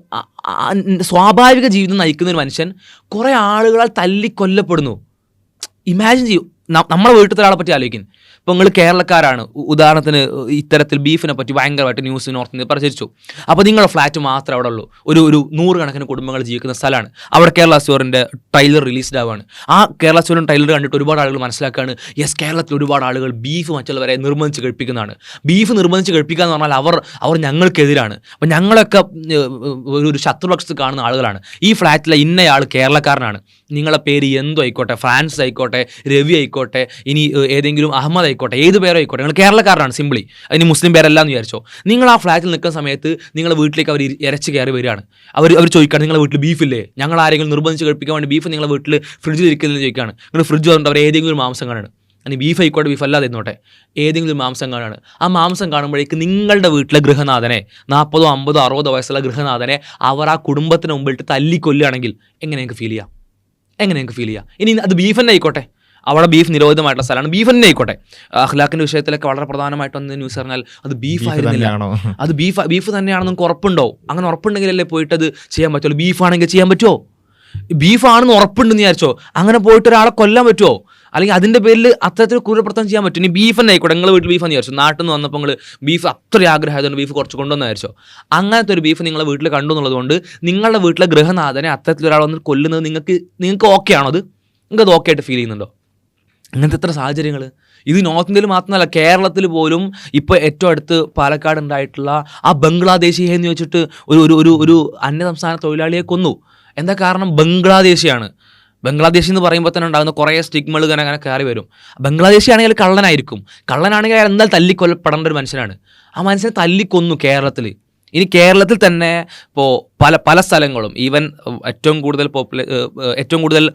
സ്വാഭാവിക ജീവിതം നയിക്കുന്ന ഒരു മനുഷ്യൻ കുറേ ആളുകളാൽ തല്ലിക്കൊല്ലപ്പെടുന്നു. ഇമാജിൻ ചെയ്യൂ, നമ്മളെ വീട്ടിലത്തെ ഒരാളെ പറ്റി ആലോചിക്കുന്നു. ഇപ്പോൾ നിങ്ങൾ കേരളക്കാരാണ്, ഉദാഹരണത്തിന് ഇത്തരത്തിൽ ബീഫിനെ പറ്റി ഭയങ്കരമായിട്ട് ന്യൂസ് നോർത്ത് ഇന്ത്യ പ്രചരിച്ചു. അപ്പോൾ നിങ്ങളുടെ ഫ്ലാറ്റ് മാത്രമേ അവിടെ ഉള്ളൂ, ഒരു 100 കണക്കിന് കുടുംബങ്ങൾ ജീവിക്കുന്ന സ്ഥലമാണ്. അവിടെ കേരള സ്റ്റോറിൻ്റെ ട്രെയിലർ റിലീസ്ഡ് ആവുകയാണ്. ആ കേരള സ്റ്റോറിൻ്റെ ട്രെയിലർ കണ്ടിട്ട് ഒരുപാട് ആളുകൾ മനസ്സിലാക്കുകയാണ്, യെസ്, കേരളത്തിൽ ഒരുപാട് ആളുകൾ ബീഫ് മറ്റുള്ളവരെ നിർബന്ധിച്ച് കഴിപ്പിക്കുന്നതാണ്. ബീഫ് നിർബന്ധിച്ച് കഴിപ്പിക്കുക എന്ന് പറഞ്ഞാൽ അവർ ഞങ്ങൾക്കെതിരാണ്. അപ്പം ഞങ്ങളൊക്കെ ഒരു ശത്രുപക്ഷത്ത് കാണുന്ന ആളുകളാണ്. ഈ ഫ്ലാറ്റിലെ ഇന്നയാൾ കേരളക്കാരനാണ്, നിങ്ങളെ പേര് എന്തോ ആയിക്കോട്ടെ, ഫ്രാൻസ് ആയിക്കോട്ടെ, രവി ആയിക്കോട്ടെ, ഇനി ഏതെങ്കിലും അഹമ്മദ് ആയിക്കോട്ടെ, ഏത് പേരോ ആയിക്കോട്ടെ, നിങ്ങൾ കേരളക്കാരനാണ് സിംപ്ലി, ഇനി മുസ്ലിം പേരല്ല എന്ന് വിചാരിച്ചോ. നിങ്ങൾ ആ ഫ്ലാറ്റിൽ നിൽക്കുന്ന സമയത്ത് നിങ്ങളുടെ വീട്ടിലേക്ക് അവർ ഇരച്ച് കയറി വരികയാണ്. അവർ ചോദിക്കുകയാണ്, നിങ്ങളുടെ വീട്ടിൽ ബീഫില്ലേ? ഞങ്ങൾ ആരെങ്കിലും നിർബന്ധിച്ച് കഴിപ്പിക്കാൻ വേണ്ടി ബീഫ് നിങ്ങളുടെ വീട്ടിൽ ഫ്രിഡ്ജിൽ ഇരിക്കുന്നതെന്ന് ചോദിക്കുകയാണ്. നിങ്ങൾ ഫ്രിഡ്ജ് വന്നിട്ട് അവർ ഏതെങ്കിലും ഒരു മാംസം കാണാണ്, ഇനി ബീഫ് ആയിക്കോട്ടെ, ബീഫ് അല്ലാതെ ഇരുന്നോട്ടെ, ഏതെങ്കിലും ഒരു മാംസം കാണാണ്. ആ മാംസം കാണുമ്പോഴേക്ക് നിങ്ങളുടെ വീട്ടിലെ ഗൃഹനാഥനെ, 40, 50, 60 വയസ്സുള്ള ഗൃഹനാഥനെ അവർ ആ കുടുംബത്തിന് മുമ്പിട്ട് തല്ലിക്കൊല്ലുകയാണെങ്കിൽ എങ്ങനെ നിങ്ങൾക്ക് ഫീൽ ചെയ്യാം? ഇനി അത് ബീഫ് തന്നെ ആയിക്കോട്ടെ, അവിടെ ബീഫ് നിരോധിതമായിട്ടുള്ള സ്ഥലമാണ്, ബീഫ് തന്നെ ആയിക്കോട്ടെ. അഖ്ലാഖിൻ്റെ വിഷയത്തിലൊക്കെ വളരെ പ്രധാനമായിട്ട് വന്ന ന്യൂസ് പറഞ്ഞാൽ അത് ബീഫ് ആയിരുന്നില്ല, അത് ബീഫ് തന്നെയാണെന്ന് നിങ്ങൾക്ക് ഉറപ്പുണ്ടോ? അങ്ങനെ ഉറപ്പുണ്ടെങ്കിലല്ലേ പോയിട്ട് അത് ചെയ്യാൻ പറ്റുള്ളൂ. ബീഫാണെങ്കിൽ ചെയ്യാൻ പറ്റുമോ? ബീഫാണെന്ന് ഉറപ്പുണ്ടെന്ന് വിചാരിച്ചോ അങ്ങനെ പോയിട്ട് ഒരാളെ കൊല്ലാൻ പറ്റുമോ? അല്ലെങ്കിൽ അതിൻ്റെ പേരിൽ അത്തരത്തിൽ ക്രൂരപ്രവർത്തനം ചെയ്യാൻ പറ്റും. ഇനി ബീഫ് തന്നെ ആയിക്കോട്ടെ, നിങ്ങൾ വീട്ടിൽ ബീഫെന്ന് വിചാരിച്ചു, നാട്ടിൽ നിന്ന് വന്നപ്പോൾ നിങ്ങൾ ബീഫ് അത്ര ആഗ്രഹമായതുകൊണ്ട് ബീഫ് കുറച്ച് കൊണ്ടുവന്ന് വിചാരിച്ചോ. അങ്ങനത്തെ ഒരു ബീഫ് നിങ്ങളെ വീട്ടിൽ കണ്ടു എന്നുള്ളതുകൊണ്ട് നിങ്ങളുടെ വീട്ടിലെ ഗൃഹനാഥനെ അത്തരത്തിലൊരാൾ വന്ന് കൊല്ലുന്നത് നിങ്ങൾക്ക് ഓക്കെ ആണോ? നിങ്ങൾക്കത് ഓക്കെ ആയിട്ട് ഫീൽ ചെയ്യുന്നുണ്ടോ? അങ്ങനത്തെ എത്ര സാഹചര്യങ്ങൾ. ഇത് നോർത്ത് ഇന്ത്യയിൽ മാത്രമല്ല, കേരളത്തിൽ പോലും ഇപ്പോൾ ഏറ്റവും അടുത്ത് പാലക്കാട് ഉണ്ടായിട്ടുള്ള ആ ബംഗ്ലാദേശിയെ എന്ന് വെച്ചിട്ട് ഒരു അന്യസംസ്ഥാന തൊഴിലാളിയെ കൊന്നു. എന്താ കാരണം? ബംഗ്ലാദേശിയാണ്. ബംഗ്ലാദേശി എന്ന് പറയുമ്പോൾ തന്നെ ഉണ്ടാകുന്ന കുറേ സ്റ്റിഗ്മകൾ അങ്ങനെ കയറി വരും. ബംഗ്ലാദേശി ആണെങ്കിൽ കള്ളനായിരിക്കും, കള്ളനാണെങ്കിൽ അയാൾ എന്തായാലും തല്ലിക്കൊല്ലപ്പെടേണ്ട ഒരു മനുഷ്യനാണ്. ആ മനുഷ്യനെ തല്ലിക്കൊന്നു കേരളത്തിൽ. ഇനി കേരളത്തിൽ തന്നെ ഇപ്പോൾ പല സ്ഥലങ്ങളും, ഈവൻ ഏറ്റവും കൂടുതൽ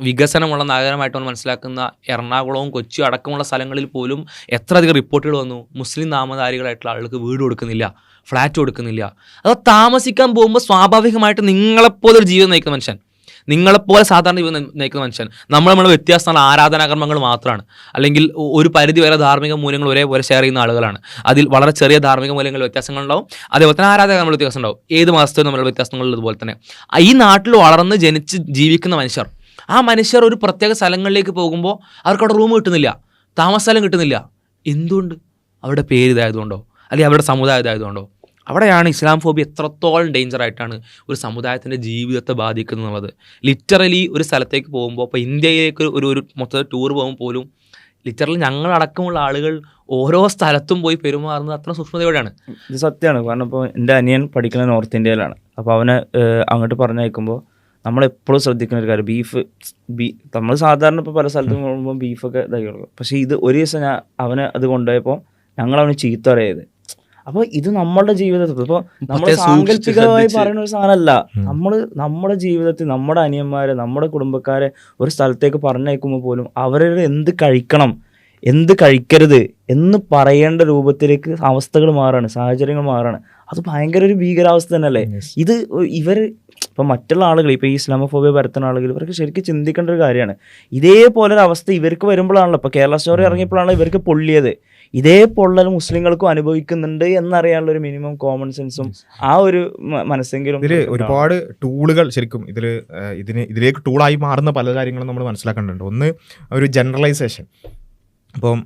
വികസനമുള്ള നഗരമായിട്ട് നമ്മൾ മനസ്സിലാക്കുന്ന എറണാകുളവും കൊച്ചി അടക്കമുള്ള സ്ഥലങ്ങളിൽ പോലും എത്രയധികം റിപ്പോർട്ടുകൾ വന്നു, മുസ്ലിം നാമധാരികളായിട്ടുള്ള ആളുകൾക്ക് വീട് കൊടുക്കുന്നില്ല, ഫ്ലാറ്റ് കൊടുക്കുന്നില്ല. അത് താമസിക്കാൻ പോകുമ്പോൾ സ്വാഭാവികമായിട്ട് നിങ്ങളെപ്പോലൊരു ജീവിതം നയിക്കുന്ന മനുഷ്യൻ, നിങ്ങളെപ്പോലെ സാധാരണ ജീവിതം നയിക്കുന്ന മനുഷ്യൻ, നമ്മൾ വ്യത്യാസമുള്ള ആരാധനാകർമ്മങ്ങൾ മാത്രമാണ്, അല്ലെങ്കിൽ ഒരു പരിധി വരെ ധാർമ്മിക മൂല്യങ്ങൾ ഒരേപോലെ ഷെയർ ചെയ്യുന്ന ആളുകളാണ്. അതിൽ വളരെ ചെറിയ ധാർമ്മിക മൂല്യങ്ങൾ വ്യത്യാസങ്ങളുണ്ടാവും, അതേപോലെ തന്നെ ആരാധനാകർമ്മങ്ങൾ വ്യത്യാസം ഉണ്ടാവും. ഏത് മതസ്ഥരും തമ്മിലുള്ള വ്യത്യാസങ്ങളുള്ളതുപോലെ തന്നെ ഈ നാട്ടിൽ വളർന്ന് ജനിച്ച് ജീവിക്കുന്ന മനുഷ്യർ, ആ മനുഷ്യർ ഒരു പ്രത്യേക സ്ഥലങ്ങളിലേക്ക് പോകുമ്പോൾ അവർക്ക് അവിടെ റൂം കിട്ടുന്നില്ല, താമസ സ്ഥലം കിട്ടുന്നില്ല. എന്തുകൊണ്ട്? അവരുടെ പേര് ഇതായതുകൊണ്ടോ, അല്ലെങ്കിൽ അവരുടെ സമുദായം ഇതായതുകൊണ്ടോ? അവിടെയാണ് ഇസ്ലാം ഫോബിയ എത്രത്തോളം ഡേഞ്ചർ ആയിട്ടാണ് ഒരു സമുദായത്തിൻ്റെ ജീവിതത്തെ ബാധിക്കുന്നത് എന്നുള്ളത്. ലിറ്ററലി ഒരു സ്ഥലത്തേക്ക് പോകുമ്പോൾ, ഇപ്പോൾ ഇന്ത്യയിലേക്ക് ഒരു മൊത്തം ടൂർ പോകുമ്പോൾ പോലും ലിറ്ററലി ഞങ്ങളടക്കമുള്ള ആളുകൾ ഓരോ സ്ഥലത്തും പോയി പെരുമാറുന്നത് അത്ര സൂക്ഷ്മതയോടെയാണ്. ഇത് സത്യമാണ്. കാരണം ഇപ്പോൾ എൻ്റെ അനിയൻ പഠിക്കുന്നത് നോർത്ത് ഇന്ത്യയിലാണ്. അപ്പോൾ അവനെ അങ്ങോട്ട് പറഞ്ഞയക്കുമ്പോൾ നമ്മളെപ്പോഴും ശ്രദ്ധിക്കുന്ന ഒരു കാര്യം, നമ്മൾ സാധാരണ ഇപ്പോൾ പല സ്ഥലത്തും പോകുമ്പോൾ ബീഫൊക്കെ ഇതാക്കി കൊടുക്കും. പക്ഷേ ഇത് ഒരു ദിവസം അവനെ അത് കൊണ്ടുപോയപ്പോൾ ഞങ്ങളവന് ചീത്ത അറിയത്. അപ്പോൾ ഇത് നമ്മളുടെ ജീവിതത്തിൽ ഇപ്പോൾ നമ്മൾ സാങ്കല്പികമായി പറയുന്ന ഒരു സാധനമല്ല. നമ്മുടെ ജീവിതത്തിൽ നമ്മുടെ അനിയന്മാരെ, നമ്മുടെ കുടുംബക്കാരെ ഒരു സ്ഥലത്തേക്ക് പറഞ്ഞയക്കുമ്പോൾ പോലും അവരുടെ എന്ത് കഴിക്കണം, എന്ത് കഴിക്കരുത് എന്ന് പറയേണ്ട രൂപത്തിലേക്ക് അവസ്ഥകൾ മാറാണ്, സാഹചര്യങ്ങൾ മാറാണ്. അത് ഭയങ്കര ഒരു ഭീകരാവസ്ഥ തന്നെയല്ലേ. ഇത് ഇപ്പം മറ്റുള്ള ആളുകൾ, ഇപ്പോൾ ഈ ഇസ്ലാമോഫോബിയ പരത്തുന്ന ആളുകൾ, ഇവർക്ക് ശരിക്കും ചിന്തിക്കേണ്ട ഒരു കാര്യമാണ്. ഇതേപോലെ ഒരു അവസ്ഥ ഇവർക്ക് വരുമ്പോഴാണല്ലോ, ഇപ്പോൾ കേരള സ്റ്റോറി ഇറങ്ങിയപ്പോഴാണല്ലോ ഇവർക്ക് പൊള്ളിയത്. ഇതേ പൊള്ളൽ മുസ്ലിങ്ങൾക്കും അനുഭവിക്കുന്നുണ്ട് എന്നറിയാനുള്ള ഒരു മിനിമം കോമൺ സെൻസും ആ ഒരു മനസ്സെങ്കിലും. ഇതിൽ ഒരുപാട് ടൂളുകൾ ശരിക്കും ഇതിലേക്ക് ടൂളായി മാറുന്ന പല കാര്യങ്ങളും നമ്മൾ മനസ്സിലാക്കേണ്ടതുണ്ട്. ഒന്ന്, ഒരു ജനറലൈസേഷൻ. അപ്പം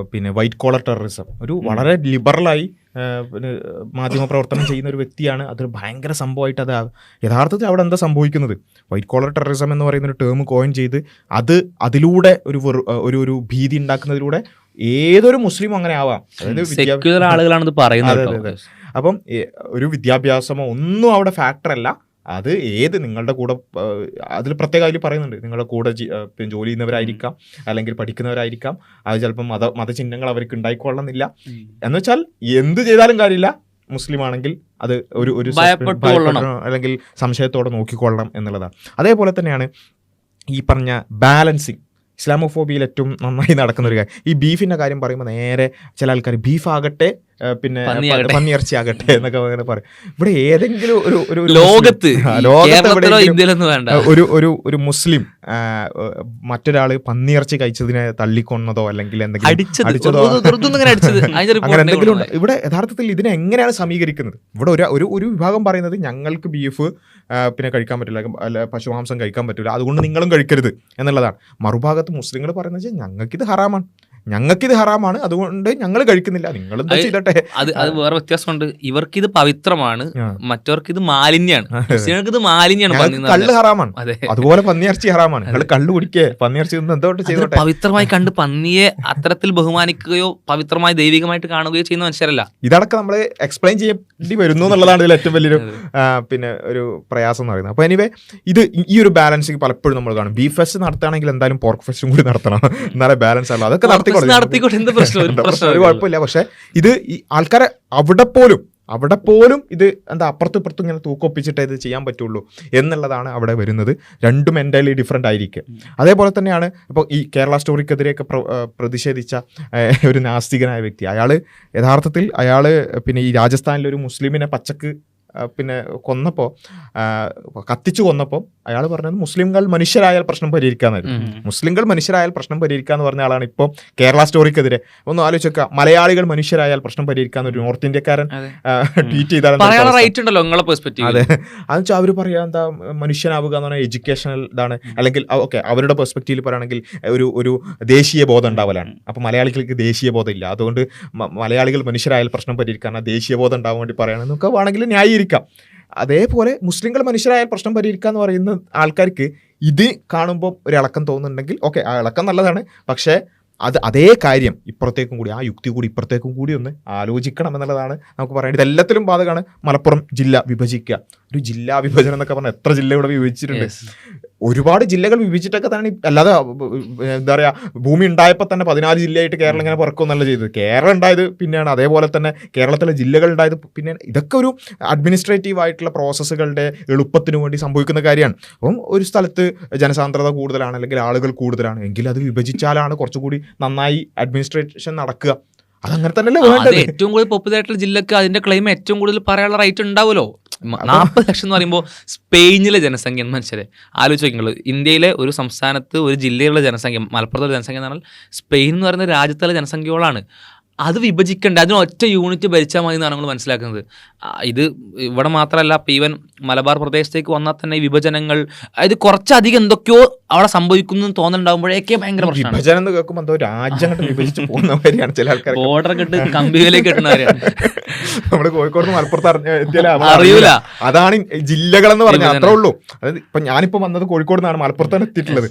പിന്നെ വൈറ്റ് കോളർ ടെററിസം ഒരു വളരെ ലിബറലായി മാധ്യമപ്രവർത്തനം ചെയ്യുന്ന ഒരു വ്യക്തിയാണ്. അതൊരു ഭയങ്കര സംഭവമായിട്ട് അത് യഥാർത്ഥത്തിൽ അവിടെ എന്താ സംഭവിക്കുന്നത്? വൈറ്റ് കോളർ ടെററിസം എന്ന് പറയുന്ന ഒരു ടേം കോയിൻ ചെയ്ത് അതിലൂടെ ഒരു ഭീതി ഉണ്ടാക്കുന്നതിലൂടെ ഏതൊരു മുസ്ലിം അങ്ങനെ ആവാം. സെക്യുലർ ആളുകളാണ് പറയുന്നത്. അപ്പം ഒരു വിദ്യാഭ്യാസമോ ഒന്നും അവിടെ ഫാക്ടർ അല്ല. അത് ഏത് നിങ്ങളുടെ കൂടെ അതിൽ പ്രത്യേക അതിൽ പറയുന്നുണ്ട്, നിങ്ങളുടെ കൂടെ ജോലി ചെയ്യുന്നവരായിരിക്കാം, അല്ലെങ്കിൽ പഠിക്കുന്നവരായിരിക്കാം, അത് ചിലപ്പം മതചിഹ്നങ്ങൾ അവർക്ക് ഉണ്ടായിക്കൊള്ളുന്നില്ല. എന്ന് വെച്ചാൽ എന്ത് ചെയ്താലും കാര്യമില്ല, മുസ്ലിം ആണെങ്കിൽ അത് ഒരു അല്ലെങ്കിൽ സംശയത്തോടെ നോക്കിക്കൊള്ളണം എന്നുള്ളതാണ്. അതേപോലെ തന്നെയാണ് ഈ പറഞ്ഞ ബാലൻസിങ് ഇസ്ലാമോഫോബിയയിൽ ഏറ്റവും നന്നായി നടക്കുന്ന ഒരു കാര്യം. ഈ ബീഫിൻ്റെ കാര്യം പറയുമ്പോൾ നേരെ ചില ആൾക്കാർ ബീഫ് ആകട്ടെ പിന്നെ പന്നിയിറച്ചി ആകട്ടെ എന്നൊക്കെ അങ്ങനെ പറയും. ഇവിടെ ഏതെങ്കിലും ഒരു ലോകത്ത് ഒരു മുസ്ലിം മറ്റൊരാള് പന്നിയിറച്ചി കഴിച്ചതിനെ തള്ളിക്കൊന്നതോ അല്ലെങ്കിൽ എന്തെങ്കിലും അടിച്ചതോ അങ്ങനെ എന്തെങ്കിലും ഉണ്ട്. ഇവിടെ യഥാർത്ഥത്തിൽ ഇതിനെ എങ്ങനെയാണ് സമീകരിക്കുന്നത്? ഇവിടെ ഒരു വിഭാഗം പറയുന്നത് ഞങ്ങൾക്ക് ബീഫ് പിന്നെ കഴിക്കാൻ പറ്റില്ല, അല്ല പശുമാംസം കഴിക്കാൻ പറ്റില്ല, അതുകൊണ്ട് നിങ്ങളും കഴിക്കരുത് എന്നുള്ളതാണ്. മറുഭാഗത്ത് മുസ്ലിങ്ങൾ പറയുന്നത് ഞങ്ങൾക്കിത് ഹറാമാണ്, അതുകൊണ്ട് ഞങ്ങൾ കഴിക്കുന്നില്ല, നിങ്ങൾ എന്താ ചെയ്തട്ടെ. അത് വേറെ വ്യത്യാസമുണ്ട്. ഇവർക്കിത് പവിത്രമാണ്, മറ്റവർക്ക് ഇത് മാലിന്യാണ്. മുസ്ലിങ്ങൾക്ക് ഇത് മാലിന്യാണ്. കള്ള് ഹറാമാണ്, അതുപോലെ പന്നിയിറച്ചി ഹറാമാണ്. നിങ്ങൾ കള്ളു കുടിക്കേ പന്നിയിറച്ചി എന്തോട്ട് ചെയ്തോട്ടെ. പവിത്രമായി കണ്ട് പന്നിയെ അത്തരത്തിൽ ബഹുമാനിക്കുകയോ പവിത്രമായി ദൈവികമായിട്ട് കാണുകയോ ചെയ്യുന്ന മനുഷ്യരല്ല. ഇതടക്കം നമ്മൾ എക്സ്പ്ലെയിൻ ചെയ്യേണ്ടി വരുന്നു എന്നുള്ളതാണ് ഇതിൽ ഏറ്റവും വലിയൊരു പിന്നെ ഒരു പ്രയാസം എന്ന് പറയുന്നത്. അപ്പോൾ എനിവേ ഇത് ഈ ഒരു ബാലൻസിങ് പലപ്പോഴും നമ്മൾ കാണും. ബീഫ് ഫെസ്റ്റ് നടത്തുകയാണെങ്കിൽ എന്തായാലും പോർക്ക് ഫെസ്റ്റും കൂടി നടത്തണം, എന്നാലേ ബാലൻസ് ആണല്ലോ. അതൊക്കെ ഒരു കുഴപ്പമില്ല. പക്ഷെ ഇത് ഈ ആൾക്കാരെ അവിടെ പോലും ഇത് എന്താ അപ്പുറത്തും ഇപ്പുറത്തും ഇങ്ങനെ തൂക്കൊപ്പിച്ചിട്ടേ ഇത് ചെയ്യാൻ പറ്റുള്ളൂ എന്നുള്ളതാണ് അവിടെ വരുന്നത്. രണ്ടും എൻ്റയർലി ഡിഫറെൻ്റ് ആയിരിക്കും. അതേപോലെ തന്നെയാണ് ഇപ്പോൾ ഈ കേരള സ്റ്റോറിക്കെതിരെയൊക്കെ പ്രതിഷേധിച്ച ഒരു നാസ്തികനായ വ്യക്തി, യഥാർത്ഥത്തിൽ പിന്നെ ഈ രാജസ്ഥാനിലൊരു മുസ്ലിമിനെ പച്ചക്ക് പിന്നെ കത്തിച്ചു കൊന്നപ്പോൾ അയാൾ പറഞ്ഞത് മുസ്ലിങ്ങൾ മനുഷ്യരായാൽ പ്രശ്നം പരിഹരിക്കാന്നായിരുന്നു. മുസ്ലിങ്ങൾ മനുഷ്യരായാൽ പ്രശ്നം പരിഹരിക്കാന്ന് പറഞ്ഞ ആളാണ് ഇപ്പോൾ കേരള സ്റ്റോറിക്കെതിരെ. ഒന്ന് ആലോചിക്കുക, മലയാളികൾ മനുഷ്യരായാൽ പ്രശ്നം പരിഹരിക്കാന്ന് ഒരു നോർത്ത് ഇന്ത്യക്കാരൻ ട്വീറ്റ് ചെയ്താൽ അതെ, അതെന്ന് വെച്ചാൽ അവർ പറയാ എന്താ മനുഷ്യനാവുക എന്ന് പറഞ്ഞാൽ എഡ്യൂക്കേഷണൽ ഇതാണ്, അല്ലെങ്കിൽ ഓക്കെ അവരുടെ പെർസ്പെക്റ്റീവിൽ പറയുകയാണെങ്കിൽ ഒരു ദേശീയ ബോധം ഉണ്ടാവലാണ്. അപ്പോൾ മലയാളികൾക്ക് ദേശീയ ബോധം ഇല്ല, അതുകൊണ്ട് മലയാളികൾ മനുഷ്യരായാൽ പ്രശ്നം പരിഹരിക്കാൻ ദേശീയ ബോധം ഉണ്ടാവാൻ വേണ്ടി പറയണമെന്നൊക്കെ വേണമെങ്കിൽ ന്യായീകരിക്കാം. അതേപോലെ മുസ്ലിങ്ങൾ മനുഷ്യരായാൽ പ്രശ്നം പരിഹരിക്കുക എന്ന് പറയുന്ന ആൾക്കാർക്ക് ഇത് കാണുമ്പോൾ ഒരു ഇളക്കം തോന്നുന്നുണ്ടെങ്കിൽ ഓക്കെ, ആ ഇളക്കം നല്ലതാണ്. പക്ഷേ അതേ കാര്യം ഇപ്പുറത്തേക്കും കൂടി, ആ യുക്തി കൂടി ഇപ്പുറത്തേക്കും കൂടി ഒന്ന് ആലോചിക്കണം എന്നുള്ളതാണ് നമുക്ക് പറയേണ്ടത്. എല്ലാത്തിലും ബാധകമാണ് മലപ്പുറം ജില്ല വിഭജിക്കുക. ഒരു ജില്ലാ വിഭജനം എന്നൊക്കെ പറഞ്ഞാൽ എത്ര ജില്ല ഇവിടെ വിഭജിച്ചിട്ടുണ്ട്. ഒരുപാട് ജില്ലകൾ വിഭജിച്ചിട്ടൊക്കെ തന്നെ, അല്ലാതെ എന്താ പറയുക, ഭൂമി ഉണ്ടായപ്പോൾ തന്നെ 14 ജില്ലയായിട്ട് കേരളം ഇങ്ങനെ പുറക്കൊന്നല്ല ചെയ്തത്. കേരളം ഉണ്ടായത് പിന്നെയാണ്, അതേപോലെ തന്നെ കേരളത്തിലെ ജില്ലകൾ ഉണ്ടായത് പിന്നെ. ഇതൊക്കെ ഒരു അഡ്മിനിസ്ട്രേറ്റീവ് ആയിട്ടുള്ള പ്രോസസ്സുകളുടെ എളുപ്പത്തിന് വേണ്ടി സംഭവിക്കുന്ന കാര്യമാണ്. അപ്പം ഒരു സ്ഥലത്ത് ജനസാന്ദ്രത കൂടുതലാണ് അല്ലെങ്കിൽ ആളുകൾ കൂടുതലാണ് എങ്കിൽ അത് വിഭജിച്ചാലാണ് കുറച്ചുകൂടി നന്നായി അഡ്മിനിസ്ട്രേഷൻ നടക്കുക. അതങ്ങനെ തന്നെയല്ലേ വേണ്ടത്. ഏറ്റവും കൂടുതൽ പോപ്പുലർ ആയിട്ടുള്ള ജില്ലക്ക് അതിന്റെ ക്ലെയിം ഏറ്റവും കൂടുതൽ പറയാനുള്ള റൈറ്റ് ഉണ്ടാവുമല്ലോ. 40 ലക്ഷം എന്ന് പറയുമ്പോൾ സ്പെയിനിലെ ജനസംഖ്യ എന്ന് മനുഷ്യരെ ആലോചിച്ച് നോക്കിങ്ങൾ. ഇന്ത്യയിലെ ഒരു സംസ്ഥാനത്ത് ഒരു ജില്ലയിലുള്ള ജനസംഖ്യ, മലപ്പുറത്തുള്ള ജനസംഖ്യ എന്ന് പറഞ്ഞാൽ സ്പെയിൻ എന്ന് പറയുന്ന രാജ്യത്തുള്ള ജനസംഖ്യകളാണ്. അത് വിഭജിക്കേണ്ട, അതിന് ഒറ്റ യൂണിറ്റ് ഭരിച്ചാൽ മതി എന്നാണ് നമ്മൾ മനസ്സിലാക്കുന്നത്. ഇത് ഇവിടെ മാത്രമല്ല, ഇപ്പം ഈവൻ മലബാർ പ്രദേശത്തേക്ക് വന്നാൽ തന്നെ ഈ വിഭജനങ്ങൾ, അതായത് കുറച്ചധികം എന്തൊക്കെയോ അവിടെ സംഭവിക്കുന്നു തോന്നുന്നുണ്ടാകുമ്പോഴേക്കേ ഭയങ്കര പ്രശ്നമാണ്. വിഭജനം എന്ന് കേൾക്കുമ്പോൾ എന്തോ രാജ്യം വിഭജിച്ച് പോകുന്നവരെയാണ് ചില ആൾക്കാർ, ബോർഡർ കെട്ട് കമ്പിയിലേക്ക് കെട്ടുന്നവരെയാണ്. നമ്മള് കോഴിക്കോട് മലപ്പുറത്ത് അറിയൂല. അതാണ് ജില്ലകളെന്ന് പറഞ്ഞാൽ അത്രേ ഉള്ളൂ. അതായത് ഇപ്പൊ ഞാനിപ്പോ വന്നത് കോഴിക്കോട് നിന്നാണ് മലപ്പുറത്താണ് എത്തിയിട്ടുള്ളത്.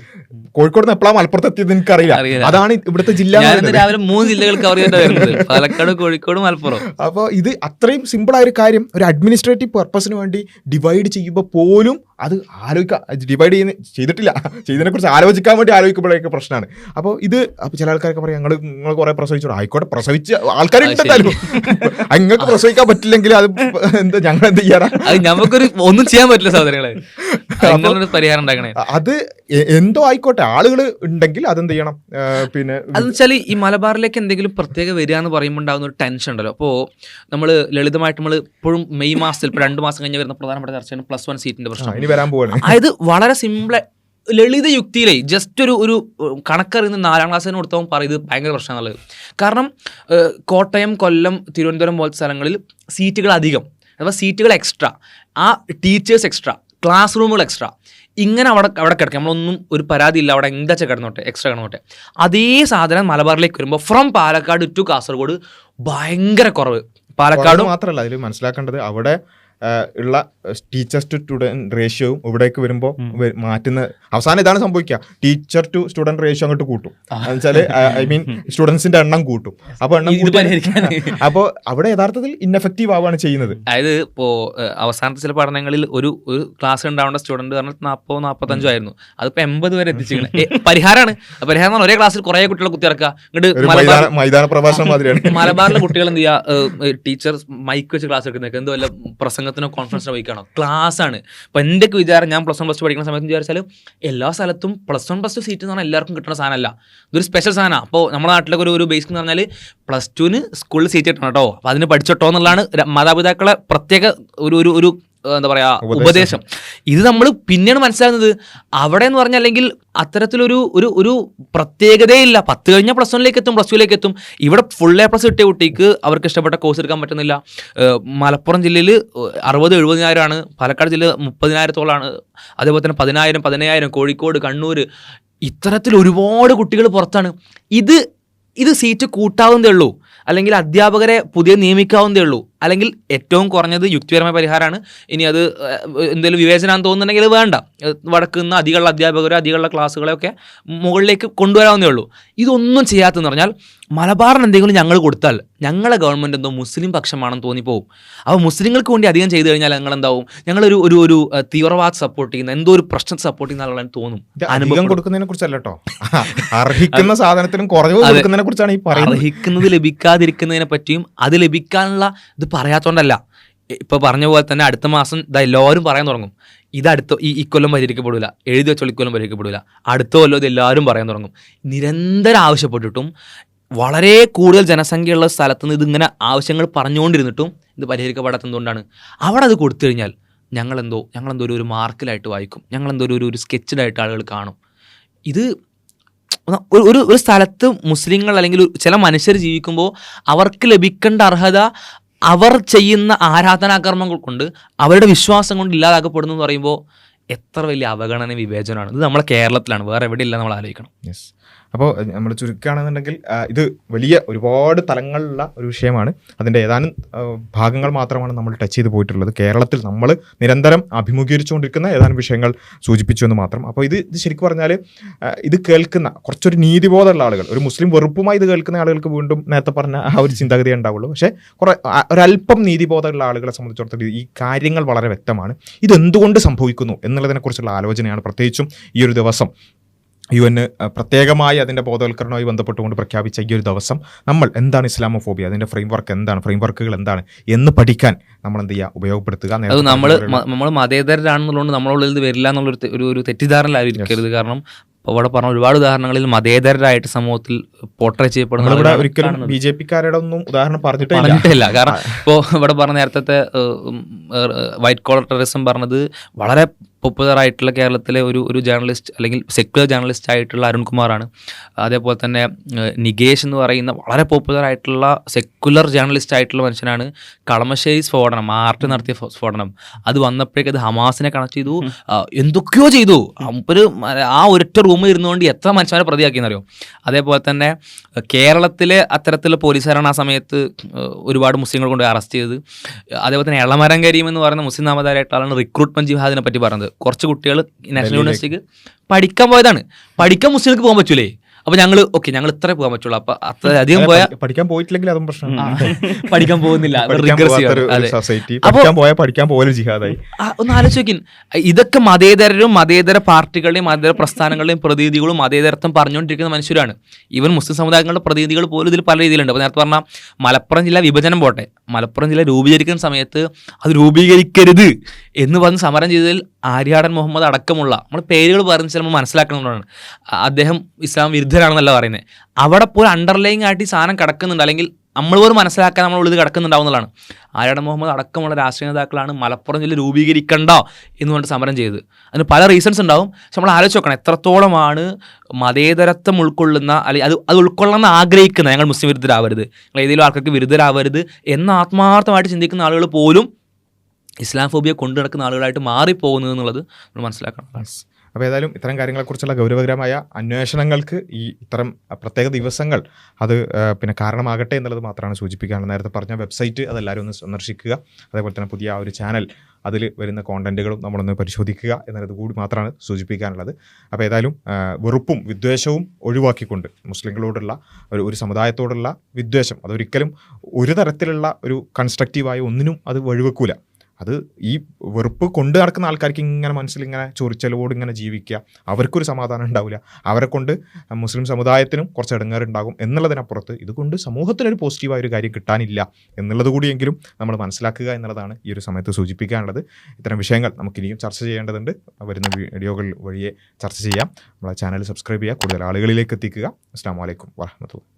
കോഴിക്കോട് നിന്ന് എപ്പോഴാണ് മലപ്പുറത്ത് എത്തിയത് എനിക്കറിയില്ല. അതാണ് ഇവിടുത്തെ ജില്ല. രാവിലെ 3 ജില്ലകൾ കവർ ചെയ്യേണ്ടി പാലക്കാട്, കോഴിക്കോട്, മലപ്പുറം. അപ്പോൾ ഇത് അത്രയും സിമ്പിളായ ഒരു കാര്യം ഒരു അഡ്മിനിസ്ട്രേറ്റീവ് പർപ്പസിന് വേണ്ടി ഡിവൈഡ് ചെയ്യുമ്പോൾ പോലും അത് ഡിവൈഡ് ചെയ്തിട്ടില്ല, ചെയ്തതിനെ കുറിച്ച് ആലോചിക്കാൻ വേണ്ടി ആലോചിക്കുമ്പോഴേക്ക് പ്രശ്നമാണ്. അപ്പോൾ ചില ആൾക്കാരൊക്കെ പറയാം നിങ്ങൾ കുറെ പ്രസവിച്ചോ, ആയിക്കോട്ടെ പ്രസവിച്ച് ആൾക്കാരുണ്ടായാലും നിങ്ങൾക്ക് പ്രസവിക്കാൻ പറ്റില്ലെങ്കിൽ അത് എന്താ ഞങ്ങൾ എന്ത് ചെയ്യാനാ, നമുക്കൊരു ഒന്നും ചെയ്യാൻ പറ്റില്ല സഹോദരങ്ങളെ. പരിഹാരം ഉണ്ടാക്കണേ. അത് എന്തോ ആയിക്കോട്ടെ, ആളുകൾ ഉണ്ടെങ്കിൽ അതെന്ത് ചെയ്യണം. പിന്നെ അതെന്ന് വെച്ചാൽ ഈ മലബാറിലേക്ക് എന്തെങ്കിലും പ്രത്യേക വരിക എന്ന് പറയുമ്പോൾ ഉണ്ടാകുന്ന ഒരു ടെൻഷൻ ഉണ്ടല്ലോ. അപ്പോൾ നമ്മൾ ലളിതമായിട്ട് നമ്മൾ ഇപ്പോഴും മെയ് മാസത്തിൽ ഇപ്പോൾ 2 മാസം കഴിഞ്ഞ് വരുന്ന പ്രധാനപ്പെട്ട ചർച്ചയാണ് +1 സീറ്റിന്റെ പ്രശ്നം. വരാൻ പോവാണ്. അതായത് വളരെ സിമ്പിൾ ലളിത യുക്തിയിലേ ജസ്റ്റ് ഒരു കണക്കറിയുന്ന 4ാം ക്ലാസ്സിന് കൊടുത്തവൻ പറയുന്നത് ഭയങ്കര പ്രശ്നമാണുള്ളത്. കാരണം കോട്ടയം, കൊല്ലം, തിരുവനന്തപുരം പോലത്തെ സ്ഥലങ്ങളിൽ സീറ്റുകൾ അധികം, അഥവാ സീറ്റുകൾ എക്സ്ട്രാ, ആ ടീച്ചേഴ്സ് എക്സ്ട്രാ, ക്ലാസ് റൂമുകൾ എക്സ്ട്രാ, ഇങ്ങനെ അവിടെ കിടക്കും. നമ്മളൊന്നും ഒരു പരാതി ഇല്ല, അവിടെ എന്താ കിടന്നോട്ടെ, എക്സ്ട്രാ കിടന്നോട്ടെ. അതേ സാധനം മലബാറിലേക്ക് വരുമ്പോൾ ഫ്രം പാലക്കാട് ടു കാസർഗോഡ് ഭയങ്കര കുറവ്. പാലക്കാട് മാത്രമല്ല, അതിൽ മനസ്സിലാക്കേണ്ടത് അവിടെ ഉള്ള ടീച്ചേഴ്സ് ടു സ്റ്റുഡൻറ് റേഷ്യോയും ഇവിടേക്ക് വരുമ്പോൾ മാറ്റുന്ന അവസാനം ഇതാണ് സംഭവിക്കുക, ടീച്ചർ ടു സ്റ്റുഡൻറ് റേഷ്യോ അങ്ങോട്ട് കൂട്ടും. എന്നുവെച്ചാൽ ഐ മീൻ സ്റ്റുഡൻസിന്റെ എണ്ണം കൂട്ടും. അപ്പോൾ അപ്പോൾ അവിടെ യഥാർത്ഥത്തിൽ ഇൻഎഫക്റ്റീവ് ആവുകയാണ് ചെയ്യുന്നത്. അതായത് ഇപ്പോൾ അവസാനത്തെ ചില പഠനങ്ങളിൽ ഒരു ക്ലാസ് ഉണ്ടാവേണ്ട സ്റ്റുഡൻറ് പറഞ്ഞാൽ 40-45 ആയിരുന്നു, അതിപ്പോൾ 80 വരെ എത്തിച്ചിരിക്കുന്നത്. പരിഹാരമാണ് പരിഹാരം എന്ന് പറഞ്ഞാൽ ഒരേ ക്ലാസ്സിൽ കുറേ കുട്ടികളെ കുത്തിയിറക്കുക. ഇങ്ങോട്ട് മൈതാന പ്രഭാഷണം മാതിരിയാണ്. മലബാറിലെ കുട്ടികൾ എന്ത് ചെയ്യുക, ടീച്ചർ മൈക്ക് വെച്ച് ക്ലാസ് എടുക്കുന്നതൊക്കെ എന്തോ വല്ല പ്രസംഗത്തിനോ കോൺഫറൻസിനോ വഹിക്കാണോ, ക്ലാസ് ആണ്. അപ്പോൾ എൻ്റെ വിചാരം, ഞാൻ +1 +2 പഠിക്കുന്ന സമയത്ത് വിചാരിച്ചാൽ എല്ലാ സ്ഥലത്തും +1 +2 സീറ്റ് എന്ന് പറഞ്ഞാൽ എല്ലാവർക്കും കിട്ടുന്ന സാധനമല്ല, ഇതൊരു സ്പെഷ്യൽ സാധനമാണ്. അപ്പോൾ നമ്മുടെ നാട്ടിലൊക്കെ ഒരു ബേസിക് എന്ന് പറഞ്ഞാൽ +2 സ്കൂളിൽ സീറ്റ് കിട്ടണം കേട്ടോ, അപ്പോൾ അതിന് പഠിച്ചിട്ടോ എന്നുള്ളതാണ് മാതാപിതാക്കളെ പ്രത്യേക ഒരു എന്താ പറയുക ഉപദേശം. ഇത് നമ്മൾ പിന്നെയാണ് മനസ്സിലാകുന്നത് അവിടെ എന്ന് പറഞ്ഞാൽ, അല്ലെങ്കിൽ അത്തരത്തിലൊരു ഒരു പ്രത്യേകതയില്ല. 10 കഴിഞ്ഞാൽ +1 എത്തും, +2 എത്തും. ഇവിടെ ഫുൾ A+ കിട്ടിയ കുട്ടിക്ക് അവർക്ക് ഇഷ്ടപ്പെട്ട കോഴ്സ് എടുക്കാൻ പറ്റുന്നില്ല. മലപ്പുറം ജില്ലയിൽ 60-70,000 ആണ്, പാലക്കാട് ജില്ല 30,000-ഓളാണ്, അതേപോലെ തന്നെ 10,000, 15,000 കോഴിക്കോട്, കണ്ണൂർ, ഇത്തരത്തിൽ ഒരുപാട് കുട്ടികൾ പുറത്താണ്. ഇത് സീറ്റ് കൂട്ടാവുന്നതേ ഉള്ളൂ, അല്ലെങ്കിൽ അധ്യാപകരെ പുതിയ നിയമിക്കാവുന്നതേ ഉള്ളൂ, അല്ലെങ്കിൽ ഏറ്റവും കുറഞ്ഞത് യുക്തിപരമായ പരിഹാരമാണ്. ഇനി അത് എന്തെങ്കിലും വിവേചനം തോന്നുന്നുണ്ടെങ്കിൽ വേണ്ട, വടക്ക് നിന്ന് അധികമുള്ള അധ്യാപകരോ അധികമുള്ള ക്ലാസ്സുകളെയൊക്കെ മുകളിലേക്ക് കൊണ്ടുവരാവുന്നതേ ഉള്ളൂ. ഇതൊന്നും ചെയ്യാത്തെന്ന് പറഞ്ഞാൽ മലബാറിന് എന്തെങ്കിലും ഞങ്ങൾ കൊടുത്താൽ ഞങ്ങളെ ഗവൺമെൻറ് എന്തോ മുസ്ലിം പക്ഷമാണെന്ന് തോന്നിപ്പോവും. അപ്പോൾ മുസ്ലിങ്ങൾക്ക് വേണ്ടി അധികം ചെയ്തു കഴിഞ്ഞാൽ ഞങ്ങളെന്താവും, ഞങ്ങളൊരു ഒരു തീവ്രവാദം സപ്പോർട്ട് ചെയ്യുന്ന, എന്തോ ഒരു പ്രശ്നം സപ്പോർട്ട് ചെയ്യുന്ന ആളുകളാണ് തോന്നും. അനുഭവം കൊടുക്കുന്നതിനെ കുറിച്ചല്ല കേട്ടോ, അർഹിക്കുന്ന സാധനത്തിനും കുറവ് കൊടുക്കുന്നതിനെ കുറിച്ചാണ് ഈ പറയുന്നത്. അർഹിക്കുന്നത് ലഭിക്കാതിരിക്കുന്നതിനെ പറ്റിയും അത് ലഭിക്കാനുള്ള ഇത് പറയാത്തോണ്ടല്ല. ഇപ്പോൾ പറഞ്ഞ പോലെ തന്നെ അടുത്ത മാസം എല്ലാവരും പറയാൻ തുടങ്ങും, ഇത് ഇക്കൊല്ലം പരിഹരിക്കപ്പെടില്ല, എഴുതി വെച്ചോളം ഇക്കൊല്ലം പരിഹരിക്കപ്പെടില്ല, അടുത്ത കൊല്ലം ഇത് എല്ലാവരും പറയാൻ തുടങ്ങും. നിരന്തരം ആവശ്യപ്പെട്ടിട്ടും വളരെ കൂടുതൽ ജനസംഖ്യയുള്ള സ്ഥലത്ത് നിന്ന് ഇതിങ്ങനെ ആവശ്യങ്ങൾ പറഞ്ഞുകൊണ്ടിരുന്നിട്ടും ഇത് പരിഹരിക്കപ്പെടാത്തതുകൊണ്ടാണ്. അവിടെ അത് കൊടുത്തു കഴിഞ്ഞാൽ ഞങ്ങളെന്തോ ഒരു മാർക്കിലായിട്ട് വായിക്കും, ഞങ്ങളെന്തോ ഒരു സ്കെച്ച്ഡായിട്ട് ആളുകൾ കാണും. ഇത് ഒരു സ്ഥലത്ത് മുസ്ലിങ്ങൾ അല്ലെങ്കിൽ ചില മനുഷ്യർ ജീവിക്കുമ്പോൾ അവർക്ക് ലഭിക്കേണ്ട അർഹത അവർ ചെയ്യുന്ന ആരാധനാകർമ്മങ്ങൾ കൊണ്ട്, അവരുടെ വിശ്വാസം കൊണ്ട് ഇല്ലാതാക്കപ്പെടുന്നു എന്ന് പറയുമ്പോൾ എത്ര വലിയ അവഗണന, വിവേചനമാണ്. ഇത് നമ്മളെ കേരളത്തിലാണ്, വേറെ എവിടെയില്ല, നമ്മൾ ആലോചിക്കണം. യെസ്. അപ്പോൾ നമ്മൾ ചുരുക്കുകയാണെന്നുണ്ടെങ്കിൽ ഇത് വലിയ ഒരുപാട് തലങ്ങളുള്ള ഒരു വിഷയമാണ്. അതിൻ്റെ ഏതാനും ഭാഗങ്ങൾ മാത്രമാണ് നമ്മൾ ടച്ച് ചെയ്ത് പോയിട്ടുള്ളത്. കേരളത്തിൽ നമ്മൾ നിരന്തരം അഭിമുഖീകരിച്ചുകൊണ്ടിരിക്കുന്ന ഏതാനും വിഷയങ്ങൾ സൂചിപ്പിച്ചു എന്ന് മാത്രം. അപ്പോൾ ഇത് ശരിക്കും പറഞ്ഞാൽ ഇത് കേൾക്കുന്ന കുറച്ചൊരു നീതിബോധമുള്ള ആളുകൾ, ഒരു മുസ്ലിം വെറുപ്പുമായി ഇത് കേൾക്കുന്ന ആളുകൾക്ക് വീണ്ടും നേരത്തെ പറഞ്ഞ ആ ഒരു ചിന്താഗതി ഉണ്ടാവുള്ളൂ. പക്ഷേ ഒരല്പം നീതിബോധമുള്ള ആളുകളെ സംബന്ധിച്ചിടത്തോളം ഈ കാര്യങ്ങൾ വളരെ വ്യക്തമാണ്. ഇതെന്തുകൊണ്ട് സംഭവിക്കുന്നു എന്നുള്ളതിനെക്കുറിച്ചുള്ള ആലോചനയാണ് പ്രത്യേകിച്ചും ഈ ഒരു ദിവസം UN പ്രത്യേകമായി അതിൻ്റെ ബോധവൽക്കരണവുമായി ബന്ധപ്പെട്ടുകൊണ്ട് പ്രഖ്യാപിച്ച ഈ ഒരു ദിവസം നമ്മൾ എന്താണ് ഇസ്ലാമോഫോബിയ, അതിൻ്റെ ഫ്രെയിംവർക്കുകൾ എന്താണ് എന്ന് പഠിക്കാൻ നമ്മൾ എന്ത് ചെയ്യുക, ഉപയോഗപ്പെടുത്തുക. അത് നമ്മൾ മതേതരരാണെന്നുള്ളത് നമ്മളുള്ളിൽ ഇത് വരില്ല എന്നുള്ളൊരു തെറ്റിദ്ധാരണ ഇരിക്കരുത്. കാരണം ഇവിടെ പറഞ്ഞ ഒരുപാട് ഉദാഹരണങ്ങളിൽ മതേതരരായിട്ട് സമൂഹത്തിൽ പോർട്രേ ചെയ്യപ്പെടുന്ന ഒരിക്കലും BJP-കാരുടെ ഒന്നും ഉദാഹരണം പറഞ്ഞിട്ടില്ല. കാരണം ഇപ്പോൾ ഇവിടെ പറഞ്ഞ നേരത്തെ വൈറ്റ് കോളർ ടെററിസം പറഞ്ഞത് വളരെ പോപ്പുലർ ആയിട്ടുള്ള കേരളത്തിലെ ഒരു ജേർണലിസ്റ്റ് അല്ലെങ്കിൽ സെക്യുലർ ജേർണലിസ്റ്റ് ആയിട്ടുള്ള അരുൺകുമാറാണ്. അതേപോലെ തന്നെ നികേഷ് എന്ന് പറയുന്ന വളരെ പോപ്പുലർ ആയിട്ടുള്ള സെക്യുലർ ജേർണലിസ്റ്റ് ആയിട്ടുള്ള മനുഷ്യനാണ്. കളമശ്ശേരി സ്ഫോടനം, ആർട്ട് നടത്തിയ സ്ഫോടനം, അത് വന്നപ്പോഴേക്ക് അത് ഹമാസിനെ കണക്ട് ചെയ്തു, എന്തൊക്കെയോ ചെയ്തു. ഒരു ആ ഒരൊറ്റ റൂമിൽ ഇരുന്നുകൊണ്ട് എത്ര മനുഷ്യരെ പ്രതിയാക്കിയെന്നറിയോ. അതേപോലെ തന്നെ കേരളത്തിലെ അത്തരത്തിലുള്ള പോലീസുകാരാണ് ആ സമയത്ത് ഒരുപാട് മുസ്ലിങ്ങൾ കൊണ്ട് അറസ്റ്റ് ചെയ്തത്. അതേപോലെ തന്നെ എളമരം കരീം എന്ന് പറയുന്ന മുസ്ലിം നാമധാരിയായിട്ടുള്ള ആളാണ് റിക്രൂട്ട്മെന്റ് ജിഹാദിനെ പറ്റി പറഞ്ഞത്. കുറച്ച് കുട്ടികൾ നാഷണൽ യൂണിവേഴ്സിറ്റിക്ക് പഠിക്കാൻ പോയതാണ്. പഠിക്കാൻ മുസ്ലിങ്ങൾക്ക് പോകാൻ പറ്റൂലേ? അപ്പോൾ ഞങ്ങൾ ഇത്രേ പോകാൻ പറ്റുള്ളൂ. അപ്പോൾ അത്രയധികം പഠിക്കാൻ പോയിട്ടില്ലെങ്കിൽ അതും പ്രശ്നം, പഠിക്കാൻ പോകുന്നില്ല. ഒന്ന് ആലോചിക്കും, ഇതൊക്കെ മതേതരരും മതേതര പാർട്ടികളുടെയും മതേതര പ്രസ്ഥാനങ്ങളുടെയും പ്രതിനിധികളും മതേതരത്വം പറഞ്ഞുകൊണ്ടിരിക്കുന്ന മനുഷ്യരാണ്. ഈവൻ മുസ്ലിം സമുദായങ്ങളുടെ പ്രതിനിധികൾ പോലും ഇതിൽ പല രീതിയിലുണ്ട്. അപ്പോൾ നേരത്തെ പറഞ്ഞാൽ മലപ്പുറം ജില്ല വിഭജനം പോട്ടെ, മലപ്പുറം ജില്ല രൂപീകരിക്കുന്ന സമയത്ത് അത് രൂപീകരിക്കരുത് എന്ന് പറഞ്ഞ് സമരം ചെയ്തതിൽ ആര്യാടൻ മുഹമ്മദ് അടക്കമുള്ള, നമ്മൾ പേരുകൾ പറഞ്ഞ് ചിലപ്പോൾ മനസ്സിലാക്കണമെന്നാണ്, അദ്ദേഹം ഇസ്ലാം വിരുദ്ധരാണെന്നല്ല പറയുന്നത്. അവിടെ പോലും അണ്ടർലൈങ് ആയിട്ട് ഈ സാധനം കിടക്കുന്നുണ്ട്, അല്ലെങ്കിൽ നമ്മൾ പോലും മനസ്സിലാക്കാൻ നമ്മളുള്ളിൽ കിടക്കുന്നുണ്ടാവുന്നതാണ്. ആര്യാടൻ മുഹമ്മദ് അടക്കമുള്ള രാഷ്ട്രീയ നേതാക്കളാണ് മലപ്പുറം ജില്ല രൂപീകരിക്കണ്ട എന്ന് പറഞ്ഞിട്ട് സമരം ചെയ്തത്. അതിന് പല റീസൺസ് ഉണ്ടാവും. പക്ഷെ നമ്മൾ ആലോചിച്ച് നോക്കണം, എത്രത്തോളമാണ് മതേതരത്വം ഉൾക്കൊള്ളുന്ന, അല്ലെങ്കിൽ അത് ഉൾക്കൊള്ളണമെന്ന് ആഗ്രഹിക്കുന്ന, ഞങ്ങൾ മുസ്ലിം വിരുദ്ധരാവരുത്, ഞങ്ങൾ ഏതെങ്കിലും ആൾക്കാർക്ക് വിരുദ്ധരാവരുത് എന്ന് ആത്മാർത്ഥമായിട്ട് ചിന്തിക്കുന്ന ആളുകൾ പോലും ഇസ്ലാം ഫോബിയ കൊണ്ടു നടക്കുന്ന ആളുകളായിട്ട് മാറിപ്പോകുന്നത് എന്നുള്ളത് നമ്മൾ മനസ്സിലാക്കണം. അപ്പോൾ ഏതായാലും ഇത്തരം കാര്യങ്ങളെക്കുറിച്ചുള്ള ഗൗരവകരമായ അന്വേഷണങ്ങൾക്ക് ഈ ഇത്തരം പ്രത്യേക ദിവസങ്ങൾ അത് പിന്നെ കാരണമാകട്ടെ എന്നുള്ളത് മാത്രമാണ് സൂചിപ്പിക്കാനുള്ളത്. നേരത്തെ പറഞ്ഞ വെബ്സൈറ്റ് അതെല്ലാവരും ഒന്ന് സന്ദർശിക്കുക. അതേപോലെ തന്നെ പുതിയ ആ ഒരു ചാനൽ, അതിൽ വരുന്ന കോണ്ടന്റുകളും നമ്മളൊന്ന് പരിശോധിക്കുക എന്നുള്ളത് കൂടി മാത്രമാണ് സൂചിപ്പിക്കാനുള്ളത്. അപ്പോൾ ഏതായാലും വെറുപ്പും വിദ്വേഷവും ഒഴിവാക്കിക്കൊണ്ട് മുസ്ലിങ്ങളോടുള്ള ഒരു സമുദായത്തോടുള്ള വിദ്വേഷം അതൊരിക്കലും ഒരു തരത്തിലുള്ള ഒരു കൺസ്ട്രക്റ്റീവായ ഒന്നിനും അത് വഴിവെക്കൂല. അത് ഈ വെറുപ്പ് കൊണ്ട് നടക്കുന്ന ആൾക്കാർക്ക് ഇങ്ങനെ മനസ്സിലിങ്ങനെ ചൊറിച്ചലോട് ഇങ്ങനെ ജീവിക്കുക, അവർക്കൊരു സമാധാനം ഉണ്ടാവില്ല, അവരെ കൊണ്ട് മുസ്ലിം സമുദായത്തിനും കുറച്ച് ഇടങ്ങേറുണ്ടാകും എന്നുള്ളതിനപ്പുറത്ത് ഇതുകൊണ്ട് സമൂഹത്തിനൊരു പോസിറ്റീവായ ഒരു കാര്യം കിട്ടാനില്ല എന്നുള്ളത് കൂടിയെങ്കിലും നമ്മൾ മനസ്സിലാക്കുക എന്നുള്ളതാണ് ഈ ഒരു സമയത്ത് സൂചിപ്പിക്കാനുള്ളത്. ഇത്തരം വിഷയങ്ങൾ നമുക്കിനിയും ചർച്ച ചെയ്യേണ്ടതുണ്ട്. വരുന്ന വീഡിയോകൾ വഴിയെ ചർച്ച ചെയ്യാം. നമ്മളെ ചാനൽ സബ്സ്ക്രൈബ് ചെയ്യുക, കൂടുതൽ ആളുകളിലേക്ക് എത്തിക്കുക. അസ്സലാമു അലൈക്കും വറഹ്മത്തുള്ളാഹി.